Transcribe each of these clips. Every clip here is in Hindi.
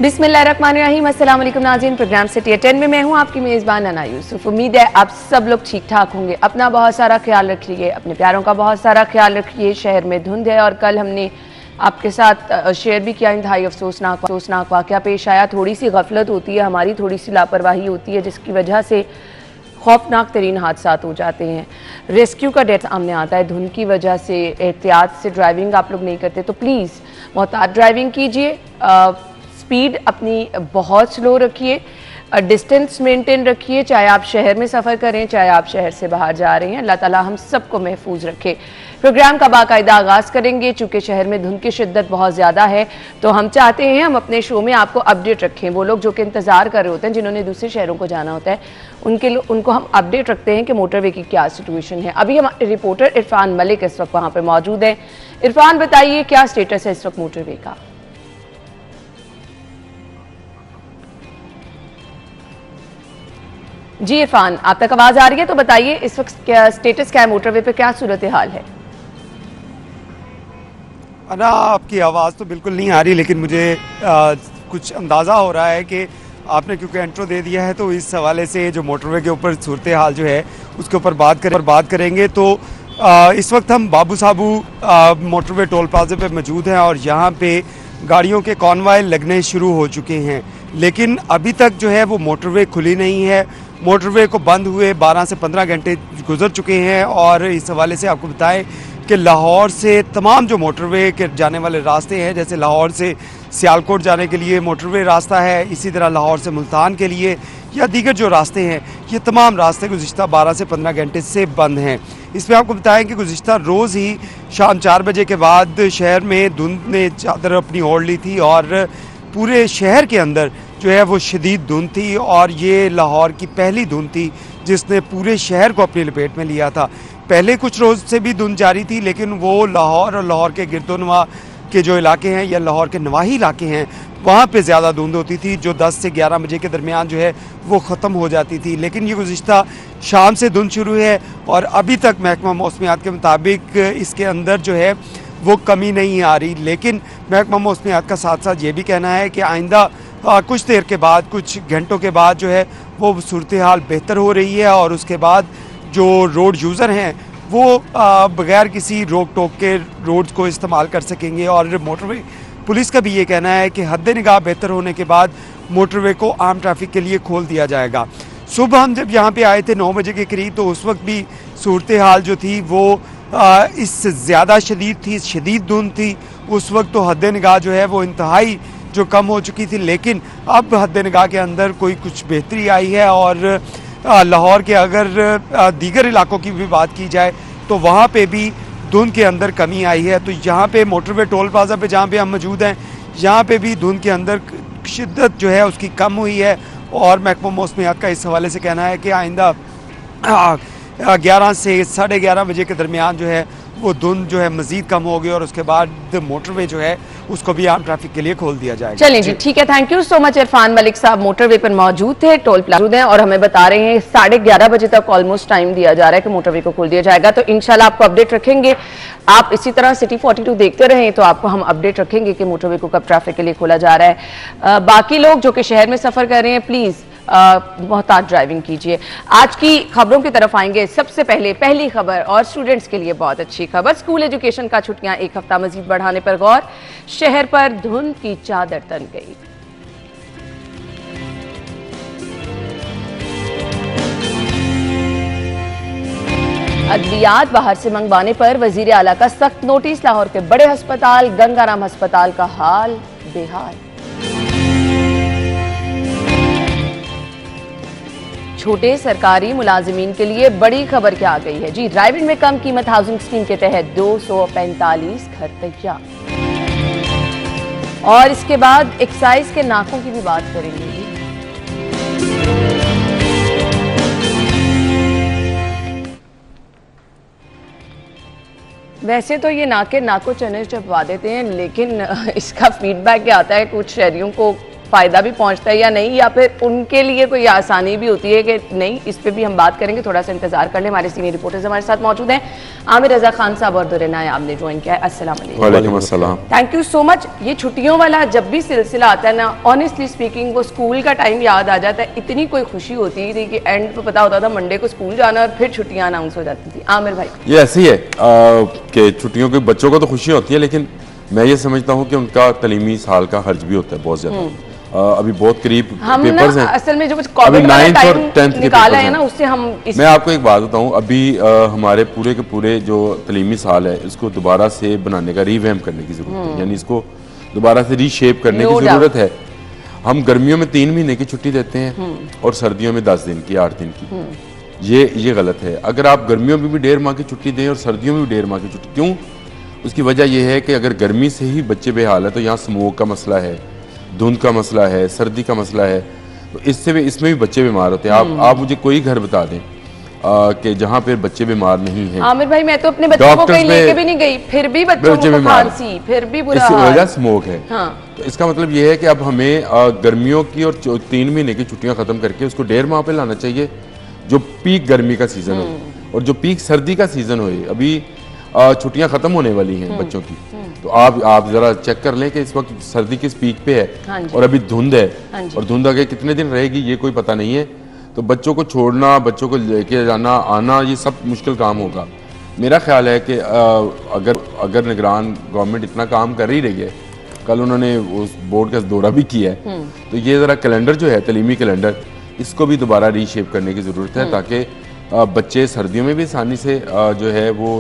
बिस्मिल्लाहिर्रहमानिर्रहीम। अस्सलाम वालेकुम नाज़रीन, प्रोग्राम सिटी 10 में मैं हूं आपकी मेज़बान अना यूसुफ। उम्मीद है आप सब लोग ठीक ठाक होंगे। अपना बहुत सारा ख्याल रखिए, अपने प्यारों का बहुत सारा ख्याल रखिए। शहर में धुंध है और कल हमने आपके साथ शेयर भी किया इंतहाई अफसोसनाक वाक़या पेश आया। थोड़ी सी गफलत होती है हमारी, थोड़ी सी लापरवाही होती है जिसकी वजह से खौफनाक तरीन हादसात हो जाते हैं। रेस्क्यू का डेथ सामने आता है धुंध की वजह से। एहतियात से ड्राइविंग आप लोग नहीं करते तो प्लीज़ मोहतात ड्राइविंग कीजिए। स्पीड अपनी बहुत स्लो रखिए, डिस्टेंस मेंटेन रखिए, चाहे आप शहर में सफ़र करें चाहे आप शहर से बाहर जा रहे हैं। अल्लाह ताला हम सबको महफूज रखे। प्रोग्राम का बाकायदा आगाज़ करेंगे। चूँकि शहर में धुंध की शिद्दत बहुत ज़्यादा है तो हम चाहते हैं हम अपने शो में आपको अपडेट रखें। वो लोग जो कि इंतज़ार कर रहे होते हैं, जिन्होंने दूसरे शहरों को जाना होता है, उनको हम अपडेट रखते हैं कि मोटरवे की क्या सिचुएशन है। अभी हमारे रिपोर्टर इरफान मलिक इस वक्त वहाँ पर मौजूद हैं। इरफान, बताइए क्या स्टेटस है इस वक्त मोटरवे का? जी इरफान, आप तक आवाज आ रही है तो बताइए इस वक्त क्या स्टेटस, क्या है मोटरवे पे, क्या सूरत हाल है? अना, आपकी आवाज़ तो बिल्कुल नहीं आ रही, लेकिन मुझे कुछ अंदाज़ा हो रहा है कि आपने क्योंकि इंट्रो दे दिया है तो इस हवाले से जो मोटरवे के ऊपर सूरत हाल जो है उसके ऊपर बात करेंगे। तो इस वक्त हम बाबू साबू मोटरवे टोल प्लाजा पे मौजूद हैं और यहाँ पे गाड़ियों के कॉन्वाय लगने शुरू हो चुके हैं, लेकिन अभी तक जो है वो मोटरवे खुली नहीं है। मोटरवे को बंद हुए 12 से 15 घंटे गुजर चुके हैं और इस हवाले से आपको बताएं कि लाहौर से तमाम जो मोटरवे के जाने वाले रास्ते हैं, जैसे लाहौर से सियालकोट जाने के लिए मोटरवे रास्ता है, इसी तरह लाहौर से मुल्तान के लिए या दीगर जो रास्ते हैं, ये तमाम रास्ते गुज़िश्ता 12 से 15 घंटे से बंद हैं। इसमें आपको बताएं कि गुज़िश्ता रोज़ ही शाम 4 बजे के बाद शहर में धुंध ने चादर अपनी ओढ़ ली थी और पूरे शहर के अंदर जो है वो शदीद धुंध थी और ये लाहौर की पहली धुंध थी जिसने पूरे शहर को अपनी लपेट में लिया था। पहले कुछ रोज़ से भी धुंध जारी थी, लेकिन वो लाहौर और लाहौर के गिरदोनवा के जो इलाके हैं या लाहौर के नवाही इलाके हैं वहाँ पे ज़्यादा धुंध होती थी, जो 10 से 11 बजे के दरमियान जो है वो ख़त्म हो जाती थी। लेकिन ये गुज़िश्ता शाम से धुंध शुरू है और अभी तक महकमा मौसमियात के मुताबिक इसके अंदर जो है वो कमी नहीं आ रही। लेकिन महकमा मौसमियात का साथ साथ ये भी कहना है कि आइंदा कुछ देर के बाद, कुछ घंटों के बाद जो है वो सूरत हाल बेहतर हो रही है और उसके बाद जो रोड यूज़र हैं वो बग़ैर किसी रोक टोक के रोड्स को इस्तेमाल कर सकेंगे। और मोटरवे पुलिस का भी ये कहना है कि हद निगाह बेहतर होने के बाद मोटरवे को आम ट्रैफिक के लिए खोल दिया जाएगा। सुबह हम जब यहाँ पे आए थे 9 बजे के करीब, तो उस वक्त भी सूरत हाल जो थी वो इससे ज़्यादा शदीद थी, शदीद धुंध थी। उस वक्त तो हद निगाह जो है वो इंतहाई जो कम हो चुकी थी, लेकिन अब हद निगाह के अंदर कोई कुछ बेहतरी आई है। और लाहौर के अगर दीगर इलाकों की भी बात की जाए तो वहाँ पे भी धुंध के अंदर कमी आई है। तो यहाँ पे मोटरवे टोल प्लाजा पे जहाँ पे हम मौजूद हैं, यहाँ पे भी धुंध के अंदर शिद्दत जो है उसकी कम हुई है और महकमा मौसमियात का इस हवाले से कहना है कि आइंदा 11 से 11:30 बजे के दरमियान जो है वो धुंध जो है मजीद कम होगी और उसके बाद मोटरवे जो है उसको भी आम ट्रैफिक के लिए खोल दिया जाएगा। चलिए जी, ठीक है, thank you so much. Irfan Malik साहब मोटरवे पर मौजूद थे, टोल प्लाजा हैं और हमें बता रहे हैं 11:30 बजे तक ऑलमोस्ट टाइम दिया जा रहा है कि मोटरवे को खोल दिया जाएगा। तो इंशाल्लाह आपको अपडेट रखेंगे। आप इसी तरह सिटी 42 देखते रहें तो आपको हम अपडेट रखेंगे कि मोटरवे को कब ट्रैफिक के लिए खोला जा रहा है। बाकी लोग जो कि शहर में सफर कर रहे हैं, प्लीज मोहतात ड्राइविंग कीजिए। आज की खबरों की तरफ आएंगे। सबसे पहली खबर और स्टूडेंट्स के लिए बहुत अच्छी खबर। स्कूल एजुकेशन का छुट्टियां एक हफ्ता मजीद बढ़ाने पर गौर। शहर पर धुंध की चादर तन गई। अद्वियात बाहर से मंगवाने पर वजीर आला का सख्त नोटिस। लाहौर के बड़े अस्पताल गंगाराम अस्पताल का हाल बेहाल। छोटे सरकारी मुलाजिमीन के लिए बड़ी खबर क्या आ गई है जी। ड्राइविंग में कम कीमत हाउसिंग स्कीम के तहत 245 घर तैयार। और इसके बाद एक्साइज के नाकों की भी बात करेंगे जी। वैसे तो ये नाको चने चपवा देते हैं, लेकिन इसका फीडबैक क्या आता है, कुछ शहरियों को फायदा भी पहुंचता है या नहीं, या फिर उनके लिए कोई आसानी भी होती है कि नहीं? इस पे भी हम बात करेंगे, थोड़ा सा इंतजार कर लें। हमारे सीनियर रिपोर्टर्स हमारे साथ मौजूद हैं, आमिर रजा खान साहब और दुर्रे नायाब ने ज्वाइन किया है। अस्सलाम वालेकुम। अस्सलाम। Thank you so much. ये छुट्टियों वाला जब भी सिलसिला आता है ना, ऑनेस्टली स्पीकिंग वो स्कूल का टाइम याद आ जाता है। इतनी कोई खुशी होती थी कि एंड पे पता होता था मंडे को स्कूल जाना और फिर छुट्टियां अनाउंस हो जाती थी। आमिर भाई, ये ऐसी है कि छुट्टियों के बच्चों को तो खुशी होती है, लेकिन मैं ये समझता हूँ कि उनका तलीमी साल का खर्च भी होता है बहुत ज्यादा। अभी बहुत करीब पेपर्स हैं, असल में जो कुछ अभी 9th और 10th के निकाला पेपर्स है ना, हैं। उससे हम मैं आपको एक बात बताऊं, अभी हमारे पूरे के पूरे जो तलीमी साल है इसको दोबारा से बनाने का रीवैम्प करने की जरूरत है, यानी इसको दोबारा से रीशेप करने की जरूरत है। हम गर्मियों में 3 महीने की छुट्टी देते हैं और सर्दियों में 10 दिन की, 8 दिन की। ये गलत है। अगर आप गर्मियों में भी 1.5 माह की छुट्टी दें और सर्दियों में भी 1.5 माह की छुट्टी, क्यों? उसकी वजह यह है कि अगर गर्मी से ही बच्चे बेहाल है तो यहाँ स्मोक का मसला है, धुंध का मसला है, सर्दी का मसला है, तो इसमें भी बच्चे बीमार होते हैं। आप मुझे कोई घर बता दें कि जहाँ पे बच्चे बीमार नहीं हैं। आमिर भाई, मैं तो अपने बच्चों को कहीं लेके भी नहीं गई, फिर भी बच्चों को खांसी, फिर भी बुरा हाल। इसकी वजह स्मोक है। हाँ। तो इसका मतलब ये है कि अब हमें गर्मियों की और 3 महीने की छुट्टियां खत्म करके उसको 1.5 माह पे लाना चाहिए, जो पीक गर्मी का सीजन हो और जो पीक सर्दी का सीजन हो। अभी छुट्टियां खत्म होने वाली हैं बच्चों की, तो आप जरा चेक कर लें कि इस वक्त सर्दी किस पीक पे है और अभी धुंध है, और धुंध आगे कितने दिन रहेगी ये कोई पता नहीं है। तो बच्चों को छोड़ना, बच्चों को लेके जाना आना, ये सब मुश्किल काम होगा। मेरा ख्याल है कि अगर निगरान गवर्नमेंट इतना काम कर ही रही है, कल उन्होंने उस बोर्ड का दौरा भी किया है, तो ये ज़रा कैलेंडर जो है, तलीमी कैलेंडर, इसको भी दोबारा रीशेप करने की ज़रूरत है, ताकि बच्चे सर्दियों में भी आसानी से जो है वो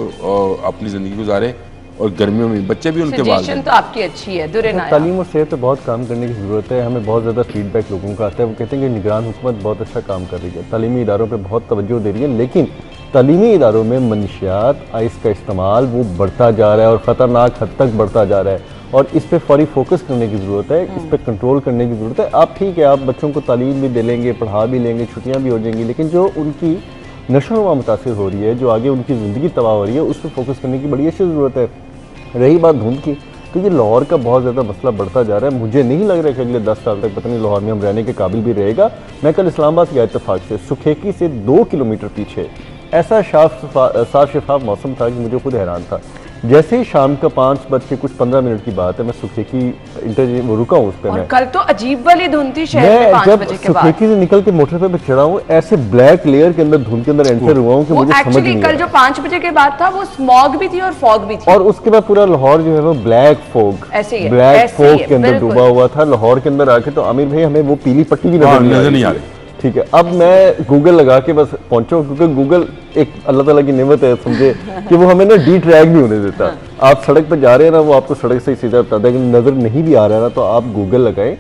अपनी ज़िंदगी गुजारे और गर्मियों में बच्चे भी उनके बाद। तो आपकी अच्छी है दुर्रे नायाब। तालीम और सेहत पे बहुत काम करने की ज़रूरत है। हमें बहुत ज़्यादा फीडबैक लोगों का आता है, वो कहते हैं कि निगरान हुकूमत बहुत अच्छा काम कर रही है, तालीमी इदारों पे बहुत तवज्जो दे रही है, लेकिन तालीमी इदारों में मनशियात इसका इस्तेमाल वो बढ़ता जा रहा है और ख़तरनाक हद तक बढ़ता जा रहा है, और इस पर फौरी फोकस करने की ज़रूरत है, इस पर कंट्रोल करने की ज़रूरत है। आप ठीक है, आप बच्चों को तालीम भी दे लेंगे, पढ़ा भी लेंगे, छुट्टियाँ भी हो जाएंगी, लेकिन जो उनकी नशोनुमा मुतासिर हो रही है, जो आगे उनकी ज़िंदगी तबाह हो रही है, उस पर फोकस करने की बड़ी अच्छी ज़रूरत है। रही बात धुंध की, तो ये लाहौर का बहुत ज़्यादा मसला बढ़ता जा रहा है। मुझे नहीं लग रहा कि अगले 10 साल तक पता नहीं लाहौर में हम रहने के काबिल भी रहेगा। मैं कल इस्लामाबाद गया इत्तेफाक से, सुखेकी से 2 किलोमीटर पीछे ऐसा साफ शफाफ मौसम था कि मुझे खुद हैरान था। जैसे ही शाम का 5:15 की बात है, मैं सुखेकी रुका हूँ उस पर। मैं कल तो अजीब वाली धुंध थी शहर में 5 बजे के बाद। सुखेकी से निकल के मोटर पे चढ़ा हूँ, ऐसे ब्लैक लेयर के अंदर धुंध के अंदर एंटर हुआ हूँ कि मुझे समझ नहीं आया। कल जो 5 बजे के बाद था वो स्मॉग भी थी और फॉग भी थी, और उसके बाद पूरा लाहौर जो है वो ब्लैक फोग के अंदर डूबा हुआ था। लाहौर के अंदर आके तो आमिर भाई हमें वो पीली पट्टी भी नजर नहीं आ रही। ठीक है, अब मैं गूगल लगा के बस पहुंचा, क्योंकि गूगल एक अल्लाह ताला की नेमत है, समझे कि वो हमें ना ट्रैक भी होने देता। आप सड़क पर जा रहे हैं ना, वो आपको सड़क से ही सीधा बताता है, लेकिन नज़र नहीं भी आ रहा है ना, तो आप गूगल लगाएं।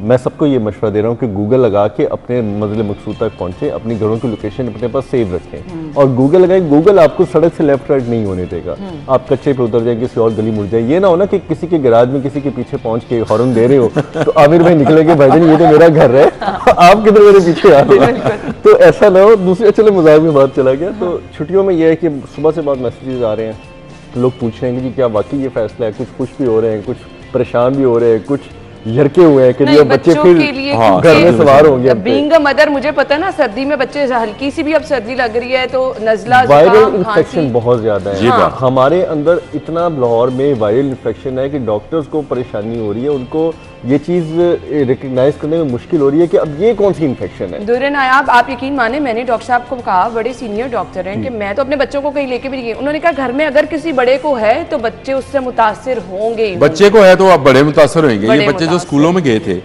मैं सबको ये मशवरा दे रहा हूँ कि गूगल लगा के अपने मंजिल मकसूद तक पहुँचे, अपनी घरों की लोकेशन अपने पास सेव रखें और गूगल लगाएं। गूगल आपको सड़क से लेफ्ट राइट नहीं होने देगा, आप कच्चे पे उतर जाए, किसी और गली मुड़ जाए। ये ना हो ना कि किसी के गैराज में किसी के पीछे पहुंच के हॉर्न दे रहे हो तो आमिर भाई निकले के भाईजान ये तो मेरा घर है, आप किधर मेरे पीछे आ रहे हैं। तो ऐसा ना हो। दूसरे चलो मजाक में बात चला गया। तो छुट्टियों में यह है कि सुबह से बहुत मैसेजेस आ रहे हैं, लोग पूछ रहे हैं कि क्या वाकई ये फैसला है। कुछ खुश भी हो रहे हैं, कुछ परेशान भी हो रहे हैं, कुछ झरके हुए हैं कि ये बच्चे फिर घर में सवार होंगे। बीइंग अ मदर मुझे पता है ना, सर्दी में बच्चे हल्की सी भी अब सर्दी लग रही है तो नजला, वायरल इन्फेक्शन बहुत ज्यादा है। हमारे अंदर इतना लाहौर में वायरल इन्फेक्शन है कि डॉक्टर्स को परेशानी हो रही है, उनको ये चीज रिकग्नाइज करने में मुश्किल हो रही है कि अब ये कौन सी इन्फेक्शन है। दुर्रे नायाब, आप यकीन माने, मैंने डॉक्टर साहब को कहा, बड़े सीनियर डॉक्टर हैं, कि मैं तो अपने बच्चों को कहीं लेके भी नहीं गई। उन्होंने कहा घर में अगर किसी बड़े को है तो बच्चे उससे मुतासिर होंगे। बच्चे को है तो आप बड़े मुतासर होंगे। ये बच्चे जो स्कूलों में गए थे,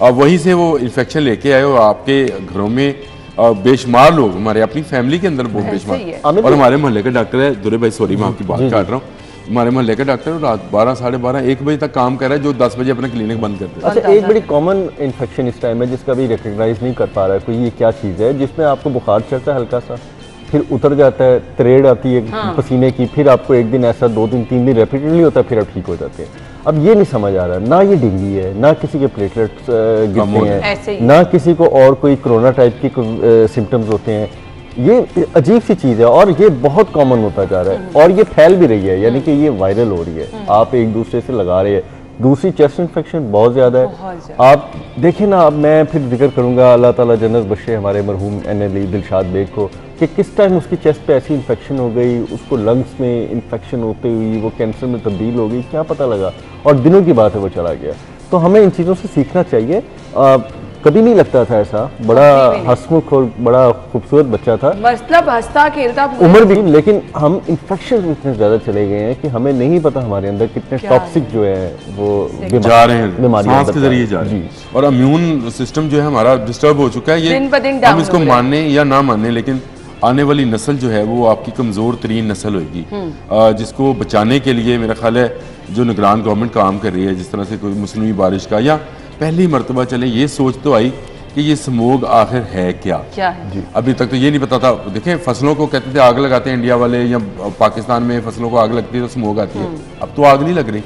अब वहीं से वो इन्फेक्शन लेके आए और आपके घरों में बेशुमार लोग, हमारे अपनी फैमिली के अंदर बहुत बेशुमार। और हमारे मोहल्ले का डॉक्टर है, दुर्रे भाई सॉरी मैं आपकी बात काट रहा हूँ, हमारे मोहल्ले का डॉक्टर रात 12, 12:30, 1 बजे तक काम कर रहा है, जो 10 बजे अपना क्लिनिक बंद कर देता है। अच्छा, एक बड़ी कॉमन इन्फेक्शन इस टाइम है जिसका भी रिकग्नाइज नहीं कर पा रहा है कोई, ये क्या चीज़ है जिसमें आपको बुखार चढ़ता है हल्का सा, फिर उतर जाता है, तरेड़ आती है पसीने की, फिर आपको एक दिन ऐसा 2 दिन 3 दिन रेपिटेडली होता है, फिर आप ठीक हो जाते हैं। अब ये नहीं समझ आ रहा, ना ये डेंगू है, ना किसी के प्लेटलेट्स गिरते हैं, ना किसी को और कोई कोरोना टाइप की सिम्टम्स होते हैं। ये अजीब सी चीज़ है और ये बहुत कॉमन होता जा रहा है और ये फैल भी रही है, यानी कि ये वायरल हो रही है। आप एक दूसरे से लगा रहे हैं, दूसरी चेस्ट इन्फेक्शन बहुत ज़्यादा है। आप देखें ना, अब मैं फिर जिक्र करूँगा अल्लाह ताला जन्नत बख्शे हमारे मरहूम NLE दिलशाद बेग को, कि किस टाइम उसकी चेस्ट पे ऐसी इन्फेक्शन हो गई, उसको लंग्स में इन्फेक्शन होते हुई वो कैंसर में तब्दील हो गई, क्या पता लगा, और दिनों की बात है वो चला गया। तो हमें इन चीज़ों से सीखना चाहिए। कभी नहीं लगता था ऐसा, बड़ा हंसमुख और बड़ा खूबसूरत बच्चा था, मतलब हंसता खेलता उम्र भी, लेकिन हम इन्फेक्शन इतने ज़्यादा चले गए हैं कि हमें नहीं पता हमारे अंदर कितने टॉक्सिक जो है वो जा रहे हैं, सांस के जरिए जा रहे हैं, और इम्यून सिस्टम जो है हमारा डिस्टर्ब हो चुका है। ये हम इसको मानने या ना मानने, लेकिन आने वाली नस्ल जो है वो आपकी कमज़ोर तरीन नस्ल होगी, जिसको बचाने के लिए मेरा ख्याल है जो निगरान गवर्नमेंट काम कर रही है, जिस तरह से कोई मौसमी बारिश का, या पहली मरतबा चले ये सोच तो आई कि ये स्मोग आखिर है क्या है? जी। अभी तक तो ये नहीं पता था। देखें, फसलों को कहते थे आग लगाते हैं इंडिया वाले, या पाकिस्तान में फसलों को आग लगती है तो स्मोग आती है। अब तो आग नहीं लग रही,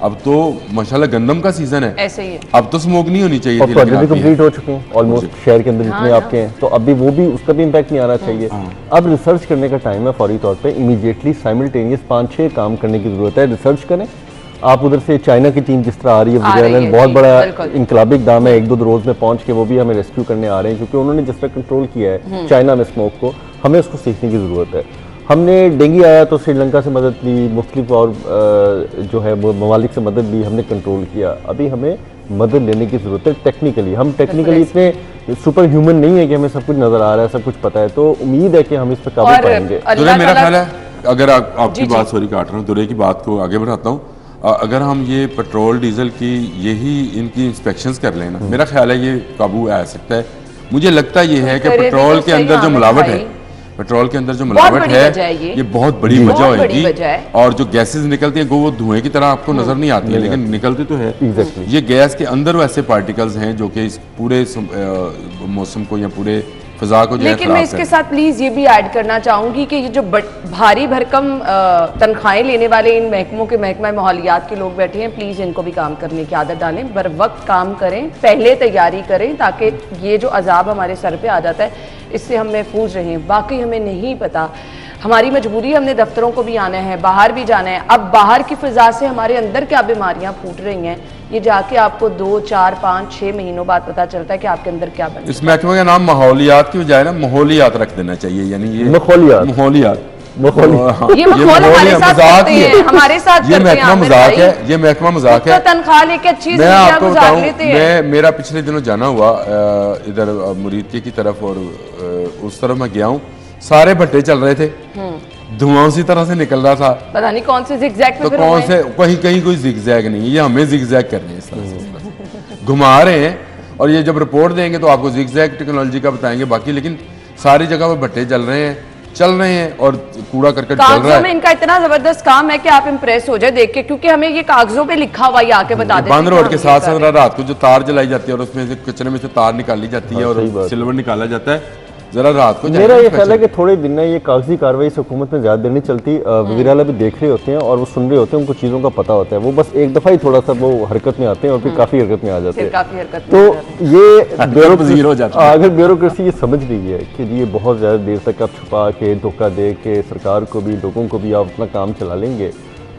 अब तो माशाल्लाह गंदम का सीजन है, ऐसे ही है। अब तो स्मोग नहीं होनी चाहिए थी, लेकिन कंप्लीट हो चुके हैं ऑलमोस्ट शहर के अंदर जितने आपके हैं, तो अभी वो भी उसका भी इम्पैक्ट नहीं आना चाहिए। अब रिसर्च करने का टाइम है फौरी तौर पर, इमीडिएटली साइमल्टेनियस 5-6 काम करने की जरूरत है। रिसर्च करें आप, उधर से चाइना की टीम जिस तरह आ रही है, बहुत बड़ा इनकलाबी इक़दाम है, 1-2 रोज में पहुंच के वो भी हमें रेस्क्यू करने आ रहे हैं, क्योंकि उन्होंने जिस तरह कंट्रोल किया है चाइना में स्मोक को, हमें उसको सीखने की ज़रूरत है। हमने डेंगू आया तो श्रीलंका से मदद ली, मुख्तलिफ और जो है वो ममालिक से मदद ली, हमने कंट्रोल किया। अभी हमें मदद लेने की ज़रूरत है टेक्निकली। हम टेक्निकली इतने सुपर ह्यूमन नहीं है कि हमें सब कुछ नज़र आ रहा है, सब कुछ पता है, तो उम्मीद है कि हम इस पर काबू पाएंगे। मेरा ख्याल है, अगर आपकी बात, सॉरी काट रहा हूँ, दुरे की बात को आगे बढ़ाता हूँ, अगर हम ये पेट्रोल डीजल की यही इनकी इंस्पेक्शंस कर लेना, मेरा ख्याल है ये काबू आ सकता है। मुझे लगता ये है कि पेट्रोल के अंदर जो मिलावट है, पेट्रोल के अंदर जो मिलावट है ये बहुत बड़ी वजह होगी, और जो गैसेस निकलती हैं वो धुएं की तरह आपको नजर नहीं आती है, लेकिन निकलती तो है। ये गैस के अंदर वैसे पार्टिकल्स हैं जो कि इस पूरे मौसम को या पूरे फिजा को, लेकिन मैं इसके साथ प्लीज ये भी ऐड करना चाहूंगी कि ये जो भारी भरकम तनख्वाहें लेने वाले इन महकमों के महकमा माहौलियात के लोग बैठे हैं, प्लीज इनको भी काम करने की आदत डालें, बर वक्त काम करें, पहले तैयारी करें, ताकि ये जो अजाब हमारे सर पे आ जाता है इससे हम महफूज रहें। बाकी हमें नहीं पता, हमारी मजबूरी, हमने दफ्तरों को भी आना है, बाहर भी जाना है। अब बाहर की फिजा से हमारे अंदर क्या बीमारियां फूट रही हैं, ये जाके आपको 2, 4, 5, 6 महीनों बाद पता चलता है कि आपके अंदर क्या बन। इस महकमे का नाम माहौलियात की बजाय ना माहौलियात रख देना चाहिए, यानी ये माहौलियात ये हमारे साथ हमारे साथ ये महकमा मजाक है, ये महकमा मजाक है। तनख्वाह लेके अच्छी मैं आपको बताऊं, मेरा पिछले दिनों जाना हुआ इधर मुरीदके की तरफ, और उस तरफ मैं गया हूँ, सारे भट्टे चल रहे थे, धुआं उसी तरह से निकल रहा था, पता नहीं कौन से जिगजैग तो कौन से, कहीं कोई जिगजैग नहीं है, ये हमें जिगजैग करने इस तरह से घुमा रहे हैं, और ये जब रिपोर्ट देंगे तो आपको जिगजैग टेक्नोलॉजी का बताएंगे बाकी, लेकिन सारी जगह पे भट्टे चल रहे हैं और कूड़ा करकट चल रहा है। में इनका इतना जबरदस्त काम है कि आप इंप्रेस हो जाए देख के, क्योंकि हमें ये कागजों पे लिखा हुआ ही आके बता देते हैं। बंद रोड के साथ साथ रात को जो तार जलाई जाती है और उसमें से कचरे में से तार निकाली जाती है और सिल्वर निकाला जाता है, जरा रात को मेरा ये ख्याल है कि थोड़े दिन में ये कागजी कार्रवाई इस हुकूमत में ज़्यादा देर नहीं चलती। वज़ीर आला भी देख रहे होते हैं और वो सुन रहे होते हैं, उनको चीज़ों का पता होता है, वो बस एक दफ़ा ही थोड़ा सा वो हरकत में आते हैं और फिर काफ़ी हरकत में आ जाते हैं। तो ये अगर ब्यूरोक्रेसी ये समझ रही है कि ये बहुत ज़्यादा देर तक आप छुपा के, धोखा दे के सरकार को भी, लोगों को भी आप अपना काम चला लेंगे,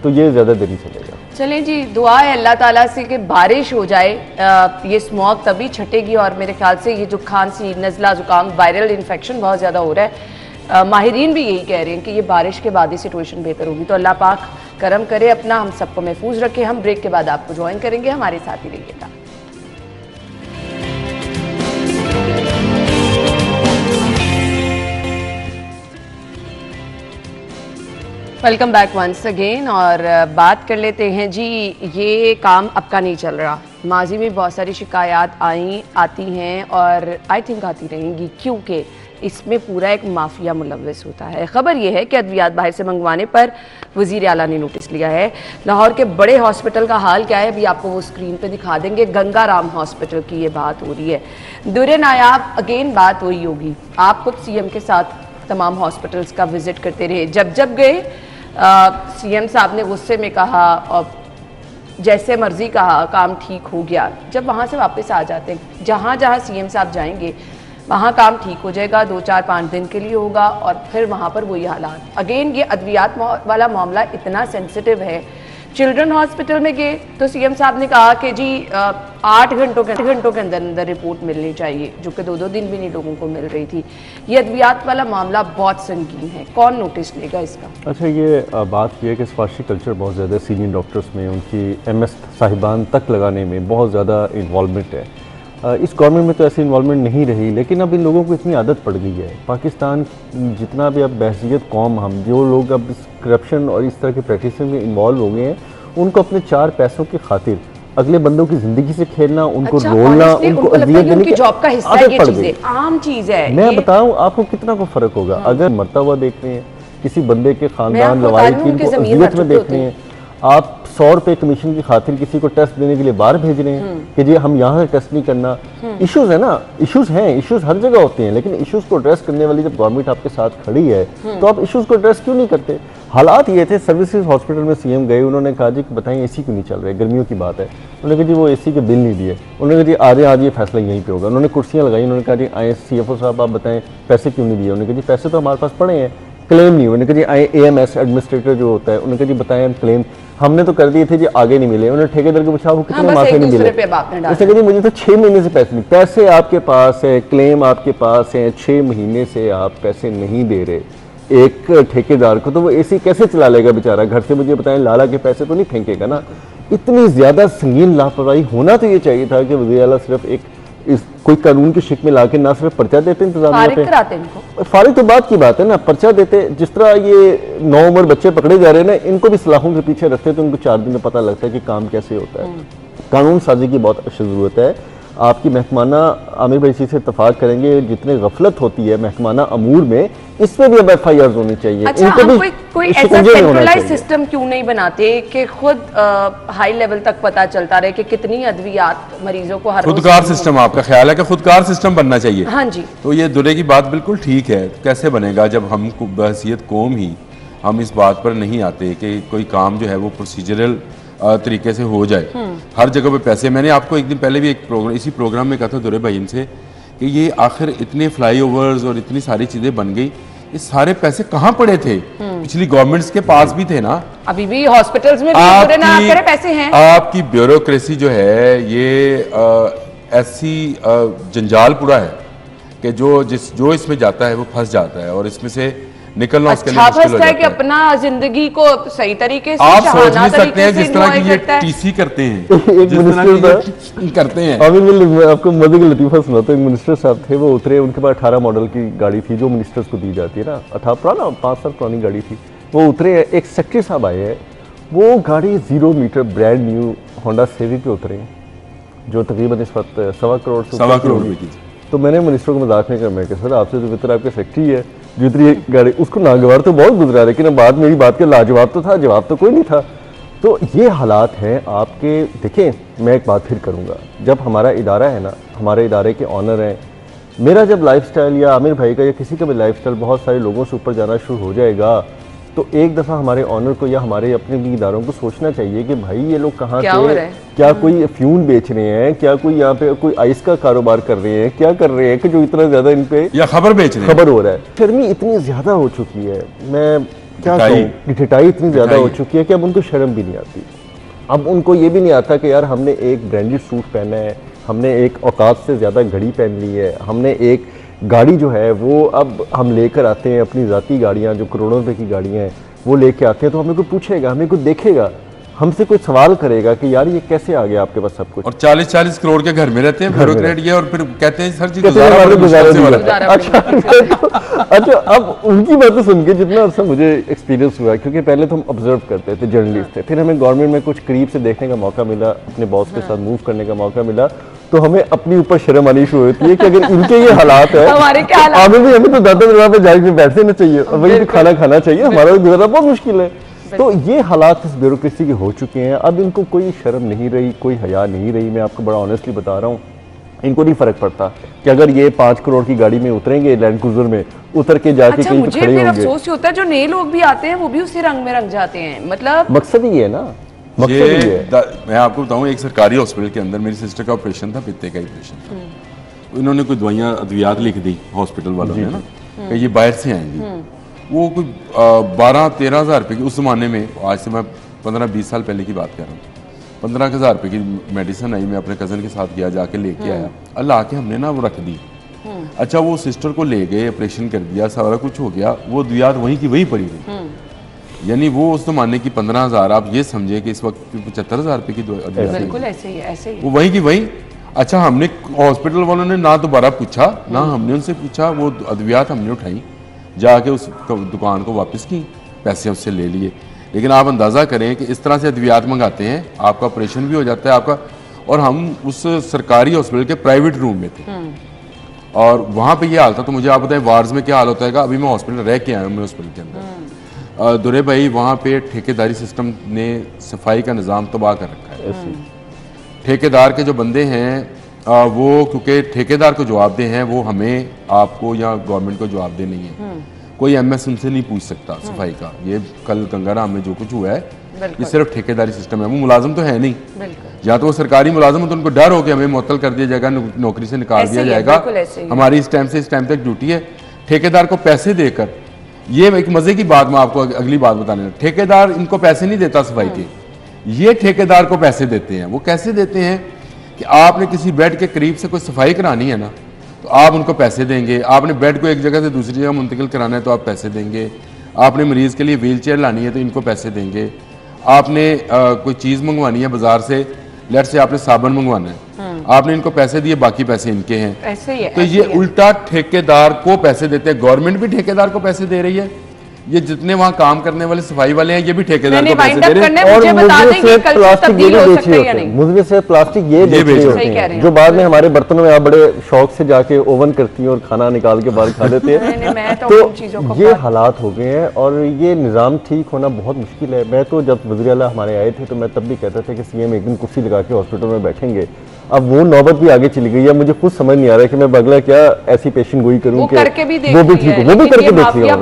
तो ये ज़्यादा देर नहीं चलेगा। चलें जी, दुआ है अल्लाह ताला से कि बारिश हो जाए, ये स्मॉग तभी छटेगी, और मेरे ख्याल से ये जो खांसी, नज़ला, जुकाम, वायरल इन्फेक्शन बहुत ज़्यादा हो रहा है, माहिरीन भी यही कह रहे हैं कि ये बारिश के बाद ही सिचुएशन बेहतर होगी। तो अल्लाह पाक करम करे, अपना हम सबको महफूज रखे। हम ब्रेक के बाद आपको ज्वाइन करेंगे, हमारे साथ ही रहिएगा। वेलकम बैक वंस अगेन, और बात कर लेते हैं जी, ये काम अब का नहीं चल रहा, माजी में बहुत सारी शिकायत आती हैं और आई थिंक आती रहेंगी, क्योंकि इसमें पूरा एक माफिया मुलव्वस होता है। खबर यह है कि अद्वियात बाहर से मंगवाने पर वज़ीर आला ने नोटिस लिया है। लाहौर के बड़े हॉस्पिटल का हाल क्या है, अभी आपको वो स्क्रीन पे दिखा देंगे। गंगाराम हॉस्पिटल की ये बात हो रही है। दुरे नायाब अगेन बात वही होगी, आप खुद सीएम के साथ तमाम हॉस्पिटल्स का विजिट करते रहे, जब जब गए सीएम साहब ने गुस्से में कहा और जैसे मर्जी कहा, काम ठीक हो गया। जब वहाँ से वापस आ जाते हैं, जहाँ जहाँ सीएम साहब जाएंगे वहाँ काम ठीक हो जाएगा, 2, 4, 5 दिन के लिए होगा, और फिर वहाँ पर वही हालात अगेन। ये अद्वियात वाला मामला इतना सेंसिटिव है चिल्ड्रन हॉस्पिटल में गए तो सीएम साहब ने कहा कि जी 8 घंटों के अंदर अंदर रिपोर्ट मिलनी चाहिए, जो कि 2-2 दिन भी नहीं लोगों को मिल रही थी। ये अद्वियात वाला मामला बहुत संगीन है, कौन नोटिस लेगा इसका? अच्छा, ये बात यह है कि स्पार्शी कल्चर बहुत ज़्यादा सीनियर डॉक्टर्स में, उनकी MS साहिबान तक लगाने में बहुत ज़्यादा इन्वॉल्वमेंट है। इस गवर्नमेंट में तो ऐसी इन्वॉल्वमेंट नहीं रही, लेकिन अब इन लोगों को इतनी आदत पड़ गई है। पाकिस्तान जितना भी अब बहसीत कौम, हम जो लोग अब इस करप्शन और इस तरह के प्रैक्टिस में इन्वॉल्व हो गए हैं, उनको अपने 4 पैसों की खातिर अगले बंदों की जिंदगी से खेलना, उनको रोलना, उनको अजियत देने की जॉब का हिस्सा है, ये चीज़ आम चीज़ है। मैं बताऊं आपको कितना को फर्क होगा अगर मरता हुआ देख रहे हैं, किसी बंदे के खानदान लवाइद की इनको अजियत में देख रहे हैं, आप 100 रुपए कमीशन की खातिर किसी को टेस्ट देने के लिए बाहर भेज रहे हैं कि जी हम यहाँ टेस्ट नहीं करना। इश्यूज है ना, इश्यूज हैं, इश्यूज हर जगह होते हैं, लेकिन इश्यूज को एड्रेस करने वाली जब गवर्नमेंट आपके साथ खड़ी है तो आप इश्यूज को एड्रेस क्यों नहीं करते? हालात ये थे, सर्विसेज हॉस्पिटल में सीएम गए, उन्होंने कहा जी बताएं एसी क्यों नहीं चल रहे, गर्मियों की बात है। उन्होंने कहा जी वो एसी के बिल नहीं दिए। उन्होंने कहा जी आज ये फैसला यहीं पे होगा। उन्होंने कुर्सियाँ लगाई, उन्होंने कहा जी आए CFO साहब आप बताएं पैसे क्यों नहीं दिए। उन्होंने कहा जी पैसे तो हमारे पास पड़े हैं, क्लेम नहीं हुए। उन्होंने कहा जी AMS एडमिनिस्ट्रेटर जो होता है, उन्होंने कहा जी बताएं क्लेम हमने तो कर दिए थे जी, आगे नहीं मिले। उन्होंने ठेकेदार को पूछा वो कितने माफी नहीं मिले, उसने कहा जी मुझे तो 6 महीने से पैसे नहीं, पैसे आपके पास है, क्लेम आपके पास है, 6 महीने से आप पैसे नहीं दे रहे एक ठेकेदार को, तो वो एसी कैसे चला लेगा बेचारा? घर से मुझे बताएं लाला के पैसे तो नहीं फेंकेगा ना। इतनी ज्यादा संगीन लापरवाही होना तो ये चाहिए था कि वज़ीर आला सिर्फ एक इस कोई कानून की शिक में लाके ना सिर्फ पर्चा देते इंतजामिया पे, फारिग तो बात की बात है ना, पर्चा देते। जिस तरह ये 9 उम्र बच्चे पकड़े जा रहे हैं ना, इनको भी सलाखों के पीछे रखते तो उनको 4 दिन में पता लगता है कि काम कैसे होता है। कानून साजी की बहुत अच्छी जरूरत है। आपकी महकमाना आमिर भाई से इत्तेफाक करेंगे, जितने गफलत होती है महकमाना अमूर में, इसमें भी अब FIRs होनी चाहिए। अच्छा, हम कोई ऐसा सेंट्रलाइज सिस्टम क्यों नहीं बनाते कि खुद हाई लेवल तक पता चलता रहे कि कितनी अद्वियात मरीजों को हर खुदकार सिस्टम, आपका ख्याल है कि खुदकार सिस्टम बनना चाहिए? हाँ जी। तो ये दुल्हे की बात बिल्कुल ठीक है। कैसे बनेगा जब हम बहसीत कौम ही हम इस बात पर नहीं आते कि कोई काम जो है वो प्रोसीजरल तरीके से हो जाए। हर जगह पे पैसे, मैंने आपको एक दिन पहले भी एक प्रोग्राम, इसी प्रोग्राम में कहा था दुरे भाई इनसे कि ये आखिर इतने फ्लाईओवर्स और इतनी सारी चीजें बन गई, ये सारे पैसे कहाँ पड़े थे? पिछली गवर्नमेंट्स के पास भी थे ना, अभी भी हॉस्पिटल्स में भी पैसे हैं। आपकी ब्यूरोक्रेसी जो है ये ऐसी जंजालपुरा है कि जो इसमें जाता है वो फंस जाता है और इसमें से निकलना उसके लिए मुश्किल हो जाता है कि अपना जिंदगी को सही तरीके से आप सोच भी सकते हैं जिस तरह की ये TC करते हैं, एक मिनिस्टर करते हैं। अभी मैं आपको मजे का लतीफा सुनाता हूं। एक मिनिस्टर साहब थे, वो उतरे, उनके पास 18 मॉडल की गाड़ी थी जो मिनिस्टर्स को दी जाती है ना, 5 साल पुरानी गाड़ी थी। वो उतरे, एक सेक्रेटरी साहब आए हैं, वो गाड़ी 0 metre brand new Honda Civic पे उतरे, जो तकरीबन इस वक्त 1.25 करोड़ रुपए की। तो मैंने मिनिस्टर को मजाक नहीं कर, मैं सर आपसे तो बेहतर आपके सेक्रेटरी है जो इतनी गाड़ी, उसको नागवार तो बहुत गुजरा, लेकिन अब बाद मेरी बात के लाजवाब तो था, जवाब तो कोई नहीं था। तो ये हालात हैं आपके। देखें, मैं एक बात फिर करूँगा, जब हमारा इदारा है ना, हमारे इदारे के ऑनर हैं, मेरा जब लाइफस्टाइल या आमिर भाई का या किसी का भी लाइफस्टाइल बहुत सारे लोगों से ऊपर जाना शुरू हो जाएगा, तो एक दफ़ा हमारे ऑनर को या हमारे अपने भी इदारों को सोचना चाहिए कि भाई ये लोग कहाँ से, क्या कोई फ्यूल बेच रहे हैं, क्या कोई यहाँ पे कोई आइस का कारोबार कर रहे हैं, क्या कर रहे हैं कि जो इतना ज्यादा इन पे या खबर बेच रहे हैं, खबर हो रहा है। शर्मी इतनी ज्यादा हो चुकी है, मैं क्या कहूँ, ठिठाई इतनी ज्यादा हो चुकी है कि अब उनको शर्म भी नहीं आती। अब उनको ये भी नहीं आता कि यार हमने एक ब्रांडेड सूट पहना है, हमने एक औकात से ज्यादा घड़ी पहन ली है, हमने एक गाड़ी जो है वो अब हम लेकर आते हैं, अपनी ज़ाती गाड़ियाँ जो करोड़ों रुपए की गाड़ियाँ हैं वो लेके आते हैं, तो हमें कोई पूछेगा, हमें कोई देखेगा, हमसे कोई सवाल करेगा कि यार ये कैसे आ गया आपके पास सब कुछ। और 40-40 करोड़ के घर में रहते हैं ब्यूरोक्रेट ये, और फिर कहते हैं सर जी अच्छा, अब उनकी बातें सुन के जितना अर्सा मुझे एक्सपीरियंस हुआ, क्योंकि पहले तो हम ऑब्जर्व करते थे, जर्नलिस्ट थे, फिर हमें गवर्नमेंट में कुछ करीब से देखने का मौका मिला, अपने बॉस के साथ मूव करने का मौका मिला, तो हमें अपनी ऊपर शर्म आनी शुरू होती है कि अगर इनके ये हालात है, हमें तो दादा दरबार पे जाके बैठना चाहिए और वही खाना खाना चाहिए, हमारा गुजारा बहुत मुश्किल है। तो ये हालात इस ब्यूरोक्रेसी के हो चुके हैं, अब इनको कोई शर्म नहीं रही, कोई हया नहीं रही। मैं आपको बड़ा ऑनेस्टली बता रहा हूँ, इनको नहीं फर्क पड़ता कि अगर ये 5 करोड़ की गाड़ी में उतरेंगे, लैंड क्रूजर में उतर के जाके कहीं पे खड़े होंगे। अफसोस होता है जो नए लोग भी आते हैं वो भी उसी रंग में रंग जाते हैं, मतलब मकसद ही है ना। मैं आपको बताऊं, एक सरकारी हॉस्पिटल के अंदर मेरी सिस्टर का ऑपरेशन था, पित्ते का ऑपरेशन था। इन्होंने कोई दवाइयाँ अद्वियात लिख दी हॉस्पिटल वालों ने ना, कि ये बाहर से आएंगी। वो कोई 12-13 हज़ार रुपये की, उस जमाने में, आज से मैं 15-20 साल पहले की बात कर रहा हूँ। 15,000 रुपये की मेडिसिन आई, मैं अपने कज़न के साथ गया, जाके लेके आया, अल्लाह आके हमने ना वो रख दी। अच्छा, वो सिस्टर को ले गए, ऑपरेशन कर दिया, सारा कुछ हो गया, वो दुआत वहीं की वहीं पड़ी रही। यानी वो उस जमाने की 15,000, आप ये समझे कि इस वक्त 75,000 रुपये की बिल्कुल ऐसे ही, ऐसे ही वो वहीं की वहीं। अच्छा, हमने हॉस्पिटल वालों ने ना दोबारा पूछा, ना हमने उनसे पूछा, वो अद्वियात हमने उठाई, जाके उस दुकान को वापस की, पैसे उससे ले लिए। लेकिन आप अंदाज़ा करें कि इस तरह से अद्वियात मंगाते हैं, आपका ऑपरेशन भी हो जाता है आपका, और हम उस सरकारी हॉस्पिटल के प्राइवेट रूम में थे और वहाँ पे ये हाल था। तो मुझे आप बताएं वार्ड्स में क्या हाल होता है। अभी मैं हॉस्पिटल रह के आया हूँ, मैं हॉस्पिटल के अंदर, दुरे भाई, वहाँ पे ठेकेदारी सिस्टम ने सफाई का निज़ाम तबाह कर रखा है। ठेकेदार के जो बंदे हैं वो, क्योंकि ठेकेदार को जवाबदेह हैं, वो हमें, आपको या गवर्नमेंट को जवाबदेह नहीं है। कोई एमएस उनसे नहीं पूछ सकता सफाई का। ये कल गंगाराम में जो कुछ हुआ है, ये सिर्फ ठेकेदारी सिस्टम है, वो मुलाजिम तो है नहीं। या तो वो सरकारी मुलाजिम है तो उनको डर हो कि हमें मुअत्तल कर दिया जाएगा, नौकरी से निकाल दिया जाएगा, हमारी इस टाइम से इस टाइम तक ड्यूटी है। ठेकेदार को पैसे देकर, ये एक मजे की बात मैं आपको अगली बात बताने लगा, ठेकेदार इनको पैसे नहीं देता सफाई के, ये ठेकेदार को पैसे देते हैं। वो कैसे देते हैं कि आपने किसी बेड के करीब से कोई सफाई करानी है ना, तो आप उनको पैसे देंगे। आपने बेड को एक जगह से दूसरी जगह मुंतकिल कराना है तो आप पैसे देंगे। आपने मरीज़ के लिए व्हील चेयर लानी है तो इनको पैसे देंगे। आपने कोई चीज़ मंगवानी है बाजार से, लेट से आपने साबुन मंगवाना है, आपने इनको पैसे दिए, बाकी पैसे इनके हैं। ऐसे ही है, तो ये उल्टा ठेकेदार को पैसे देते हैं। गवर्नमेंट भी ठेकेदार को पैसे दे रही है, ये जितने वहाँ काम करने वाले सफाई वाले हैं ये भी ठेकेदार को पैसे दे रहे हैं। और मुझे से प्लास्टिक ये भी बेच रहे होते हैं, मुझे से प्लास्टिक ये बेच रहे होते हैं, जो बाद में हमारे बर्तनों में आप बड़े शौक से जाके ओवन करती हैं और खाना निकाल के बाहर खा लेते हैं। तो ये हालात हो गए हैं और ये निज़ाम ठीक होना बहुत मुश्किल है। मैं तो जब वज़ीर आला हमारे आए थे तो मैं तब भी कहता था कि सीएम एक दिन कुर्सी लगा के हॉस्पिटल में बैठेंगे। अब वो नौबत भी आगे चली गई है, मुझे खुद समझ नहीं आ रहा है कि मैं बगला क्या ऐसी पेशेंट गोई करूं कि वो भी ठीक हो, वो भी करके देख लिया।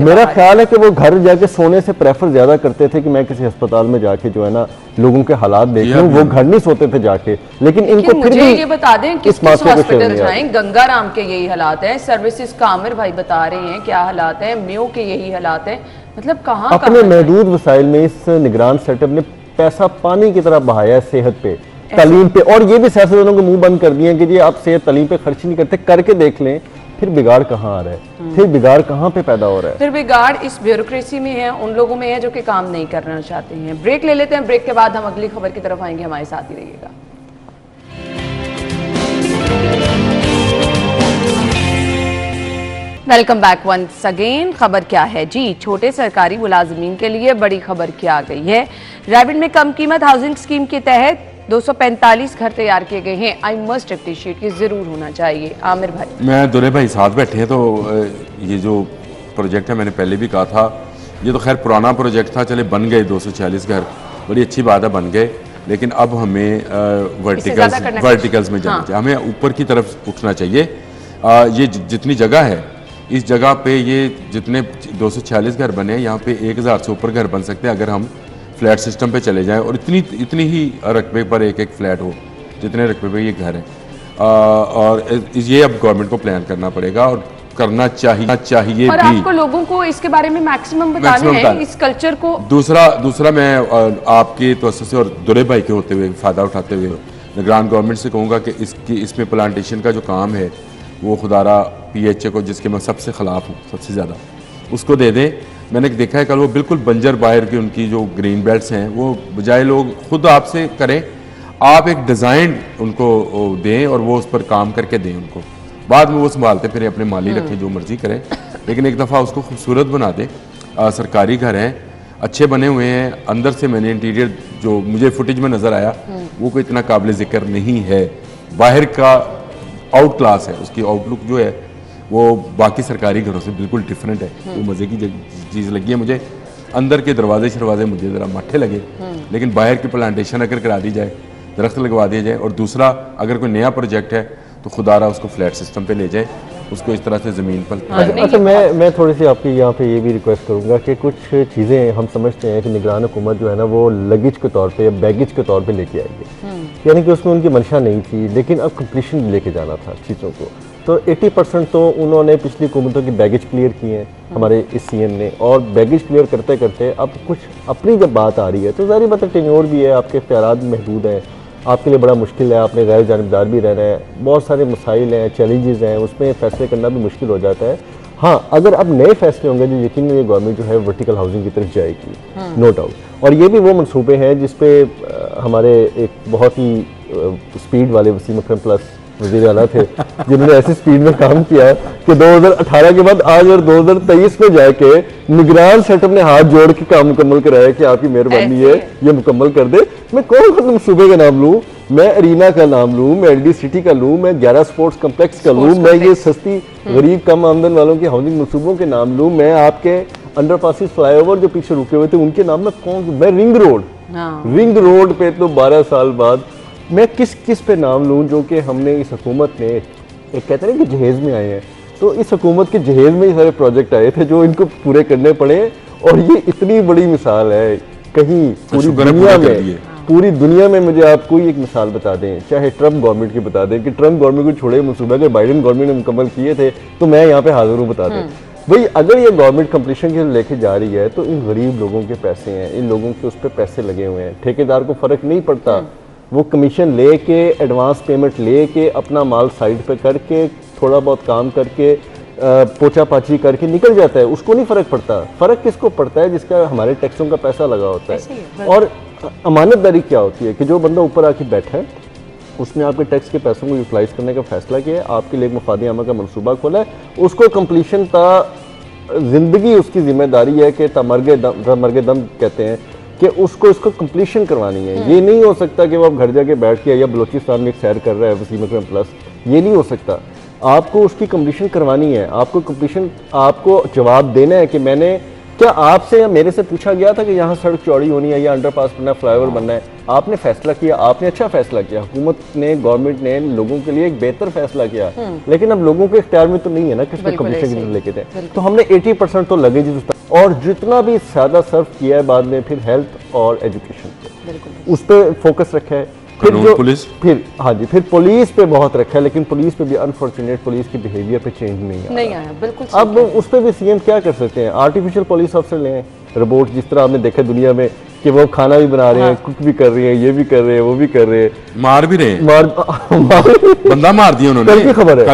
मेरा ख्याल है कि वो घर जाके सोने से प्रेफर ज्यादा करते थे कि मैं किसी अस्पताल में जाके जो है ना लोगों के हालात देख लूं, वो घर नहीं सोते थे जाके। लेकिन इनको फिर भी ये बता दें किस हॉस्पिटल जाएं, गंगाराम के यही हालात हैं, सर्विसेज का आमिर भाई बता रहे हैं क्या हालात हैं, मेयो के यही हालात हैं। मतलब कहाँ अपने महदूद वसाइल में इस निगरान सेटअप ने पैसा पानी की तरह बहाया है सेहत पे, तालीम पे, और ये भी सियासतदानों को मुंह बंद कर दिए कि जी आप सेहत तालीम पे खर्च नहीं करते, करके देख लें फिर बिगाड़ कहाँ आ रहा है, फिर बिगाड़ कहाँ पे पैदा हो रहा है। फिर बिगाड़ इस ब्यूरोक्रेसी में है, उन लोगों में है जो कि काम नहीं करना चाहते हैं। ब्रेक ले लेते हैं, ब्रेक के बाद हम अगली खबर की तरफ आएंगे, हमारे साथ ही रहिएगा। Welcome back once again. खबर क्या है जी, छोटे सरकारी मुलाजिमीन के लिए बड़ी खबर क्या आ गई है। रैबिट में कम कीमत हाउसिंग स्कीम के तहत 245 घर तैयार किए गए हैं। आई मस्ट अप्रिशिएट, ये जरूर होना चाहिए। आमिर भाई, मैं दुरे भाई साथ बैठे हैं, तो ये जो प्रोजेक्ट है मैंने पहले भी कहा था, ये तो खैर पुराना प्रोजेक्ट था, चले बन गए 246 घर, बड़ी अच्छी बात है बन गए, लेकिन अब हमें वर्टिकल्स में जाना चाहिए, हमें ऊपर की तरफ उठना चाहिए। ये जितनी जगह है इस जगह पे ये जितने 246 घर बने, यहाँ पे 1000 से ऊपर घर बन सकते हैं अगर हम फ्लैट सिस्टम पे चले जाएं, और इतनी ही रकबे पर एक फ्लैट हो जितने रकबे पे ये घर है। और ये अब गवर्नमेंट को प्लान करना पड़ेगा और करना चाहिए और भी। आपको लोगों को इसके बारे में मैक्सिमम बताने हैं, इस कल्चर को। दूसरा मैं आपके तवज्जो से और दुरे भाई के होते हुए फ़ायदा उठाते हुए निगरान गवर्नमेंट से कहूँगा कि इसमें प्लांटेशन का जो काम है वो खुदारा PHA को, जिसके मैं सबसे ख़िलाफ़ हूँ सबसे ज़्यादा, उसको दे दें। मैंने देखा है कल वो बिल्कुल बंजर बाहर की उनकी जो ग्रीन बेल्ट्स हैं, वो बजाय लोग खुद आपसे करें, आप एक डिज़ाइन उनको दें और वो उस पर काम करके दें उनको, बाद में वो संभालते फिर अपने माली रखें जो मर्जी करें, लेकिन एक दफ़ा उसको खूबसूरत बना दें। सरकारी घर हैं, अच्छे बने हुए हैं, अंदर से मैंने इंटीरियर जो मुझे फुटेज में नज़र आया वो कोई इतना काबिल ज़िक्र नहीं है। बाहर का आउट क्लास है, उसकी आउटलुक जो है वो बाकी सरकारी घरों से बिल्कुल डिफरेंट है, वो मज़े की चीज़ लगी है मुझे। अंदर के दरवाजे शरवाजे मुझे ज़रा मट्ठे लगे, लेकिन बाहर की प्लांटेशन अगर करा दी जाए, दरख्त लगवा दिया जाए, और दूसरा अगर कोई नया प्रोजेक्ट है तो खुदारा उसको फ्लैट सिस्टम पे ले जाए, उसको इस तरह से ज़मीन पर। अच्छा, मैं थोड़ी सी आपकी यहाँ पे ये भी रिक्वेस्ट करूँगा कि कुछ चीज़ें हम समझते हैं कि निगरान हुकूमत जो है ना वो लगेज के तौर पे या बैगेज के तौर पे लेके आई है, यानी कि उसमें उनकी मंशा नहीं थी, लेकिन अब कंप्लीशन लेके जाना था चीज़ों को। तो 80% तो उन्होंने पिछली हुकूमतों की बैगेज क्लियर किए हैं हमारे इस सीएम ने, और बैगेज क्लियर करते करते अब कुछ अपनी जब बात आ रही है तो ज़ाहिर बात है टेन्योर भी है, आपके इख्तियारात भी महदूद हैं, आपके लिए बड़ा मुश्किल है, आपने गैर जानिबदार भी रहना है, बहुत सारे मसाइल हैं, चैलेंजेस हैं, उसमें फ़ैसले करना भी मुश्किल हो जाता है। हाँ, अगर अब नए फैसले होंगे जो यकीन ये गवर्नमेंट जो है वर्टिकल हाउसिंग की तरफ जाएगी, नो डाउट। और ये भी वो मनसूबे हैं जिसपे हमारे एक बहुत ही स्पीड वाले वसीम अकरम प्लस वज़ीर आला थे जिन्होंने ऐसी स्पीड में काम किया कि 2018 के बाद आज और 2023 में जाके निगरान सेटअप ने हाथ जोड़ के काम मुकम्मल कराया कि आपकी मेहरबानी है ये मुकम्मल कर दे। मैं कौन सा मनसूबे का नाम लूँ, मैं अरीना का नाम लूँ, मैं एलडी सिटी का लूँ, मैं 11 स्पोर्ट्स कम्प्लेक्स का लूँ, मैं ये सस्ती गरीब कम आमदन वालों के हाउसिंग मनसूबों के नाम लूँ, मैं आपके अंडरपासिस फ्लाईओवर जो पीछे रुके हुए थे उनके नाम में कौन, मैं रिंग रोड पे तो 12 साल बाद मैं किस पे नाम लूँ जो कि हमने इस हुकूमत ने एक कहते हैं कि जहेज में आए हैं, तो इस हुकूमत के जहेज में ही सारे प्रोजेक्ट आए थे जो इनको पूरे करने पड़े। और ये इतनी बड़ी मिसाल है, कहीं पूरी दुनिया में मुझे आप कोई एक मिसाल बता दें, चाहे ट्रम्प गवर्नमेंट की बता दें कि ट्रम्प गवर्नमेंट को छोड़े मनसूबा अगर बाइडेन गवर्नमेंट ने मुकम्मल किए थे तो मैं यहाँ पे हाजिर हूँ, बता दें भाई अगर ये गवर्नमेंट कंप्लीशन के लेके जा रही है तो इन गरीब लोगों के पैसे हैं, इन लोगों के उस पर पैसे लगे हुए हैं, ठेकेदार को फर्क नहीं पड़ता, वो कमीशन लेके एडवांस पेमेंट लेके अपना माल साइड पे करके थोड़ा बहुत काम करके पोछा पाछी करके निकल जाता है, उसको नहीं फ़र्क पड़ता। फ़र्क किसको पड़ता है? जिसका हमारे टैक्सों का पैसा लगा होता है। और अमानतदारी क्या होती है कि जो बंदा ऊपर आके बैठा है उसने आपके टैक्स के पैसों को यूटिलाइज करने का फैसला किया है, आपके लिए एक मफादी आमा का मनसूबा खोला है, उसको कंप्लीशन का ज़िंदगी उसकी जिम्मेदारी है कि तमर्गे दम कहते हैं कि इसको कंप्लीशन करवानी है। ये नहीं हो सकता कि वो आप घर जाके बैठ के या बलोचिस्तान में एक सैर कर रहा है वसीम अकरम प्लस, ये नहीं हो सकता। आपको उसकी कंप्लीशन करवानी है, आपको जवाब देना है कि मैंने क्या आपसे या मेरे से पूछा गया था कि यहाँ सड़क चौड़ी होनी है या अंडरपास बनना है, फ्लाईओवर बनना है, आपने फैसला किया, आपने अच्छा फैसला किया, हुकूमत ने गवर्नमेंट ने लोगों के लिए एक बेहतर फैसला किया, लेकिन अब लोगों के इख्तियार में तो नहीं है ना किस पे कंप्लीशन की लेके थे। तो हमने 80% तो लगे जी, और जितना भी ज्यादा सर्व किया है बाद में फिर हेल्थ और एजुकेशन उस पर फोकस रखा है। फिर पुलिस पे बहुत रखा है, लेकिन पुलिस पे भी अनफॉर्चुनेट पुलिस की बिहेवियर पे चेंज नहीं आया। बिल्कुल अब उस पे भी सीएम क्या कर सकते हैं? आर्टिफिशियल पुलिस ऑफिसर लें, रोबोट जिस तरह आपने देखा दुनिया में कि वो खाना भी बना रहे हैं, कुक भी कर रहे हैं, ये भी कर रहे हैं, वो भी कर रहे हैं, मार भी रहे हैं, बंदा मार दिया उन्होंने, कल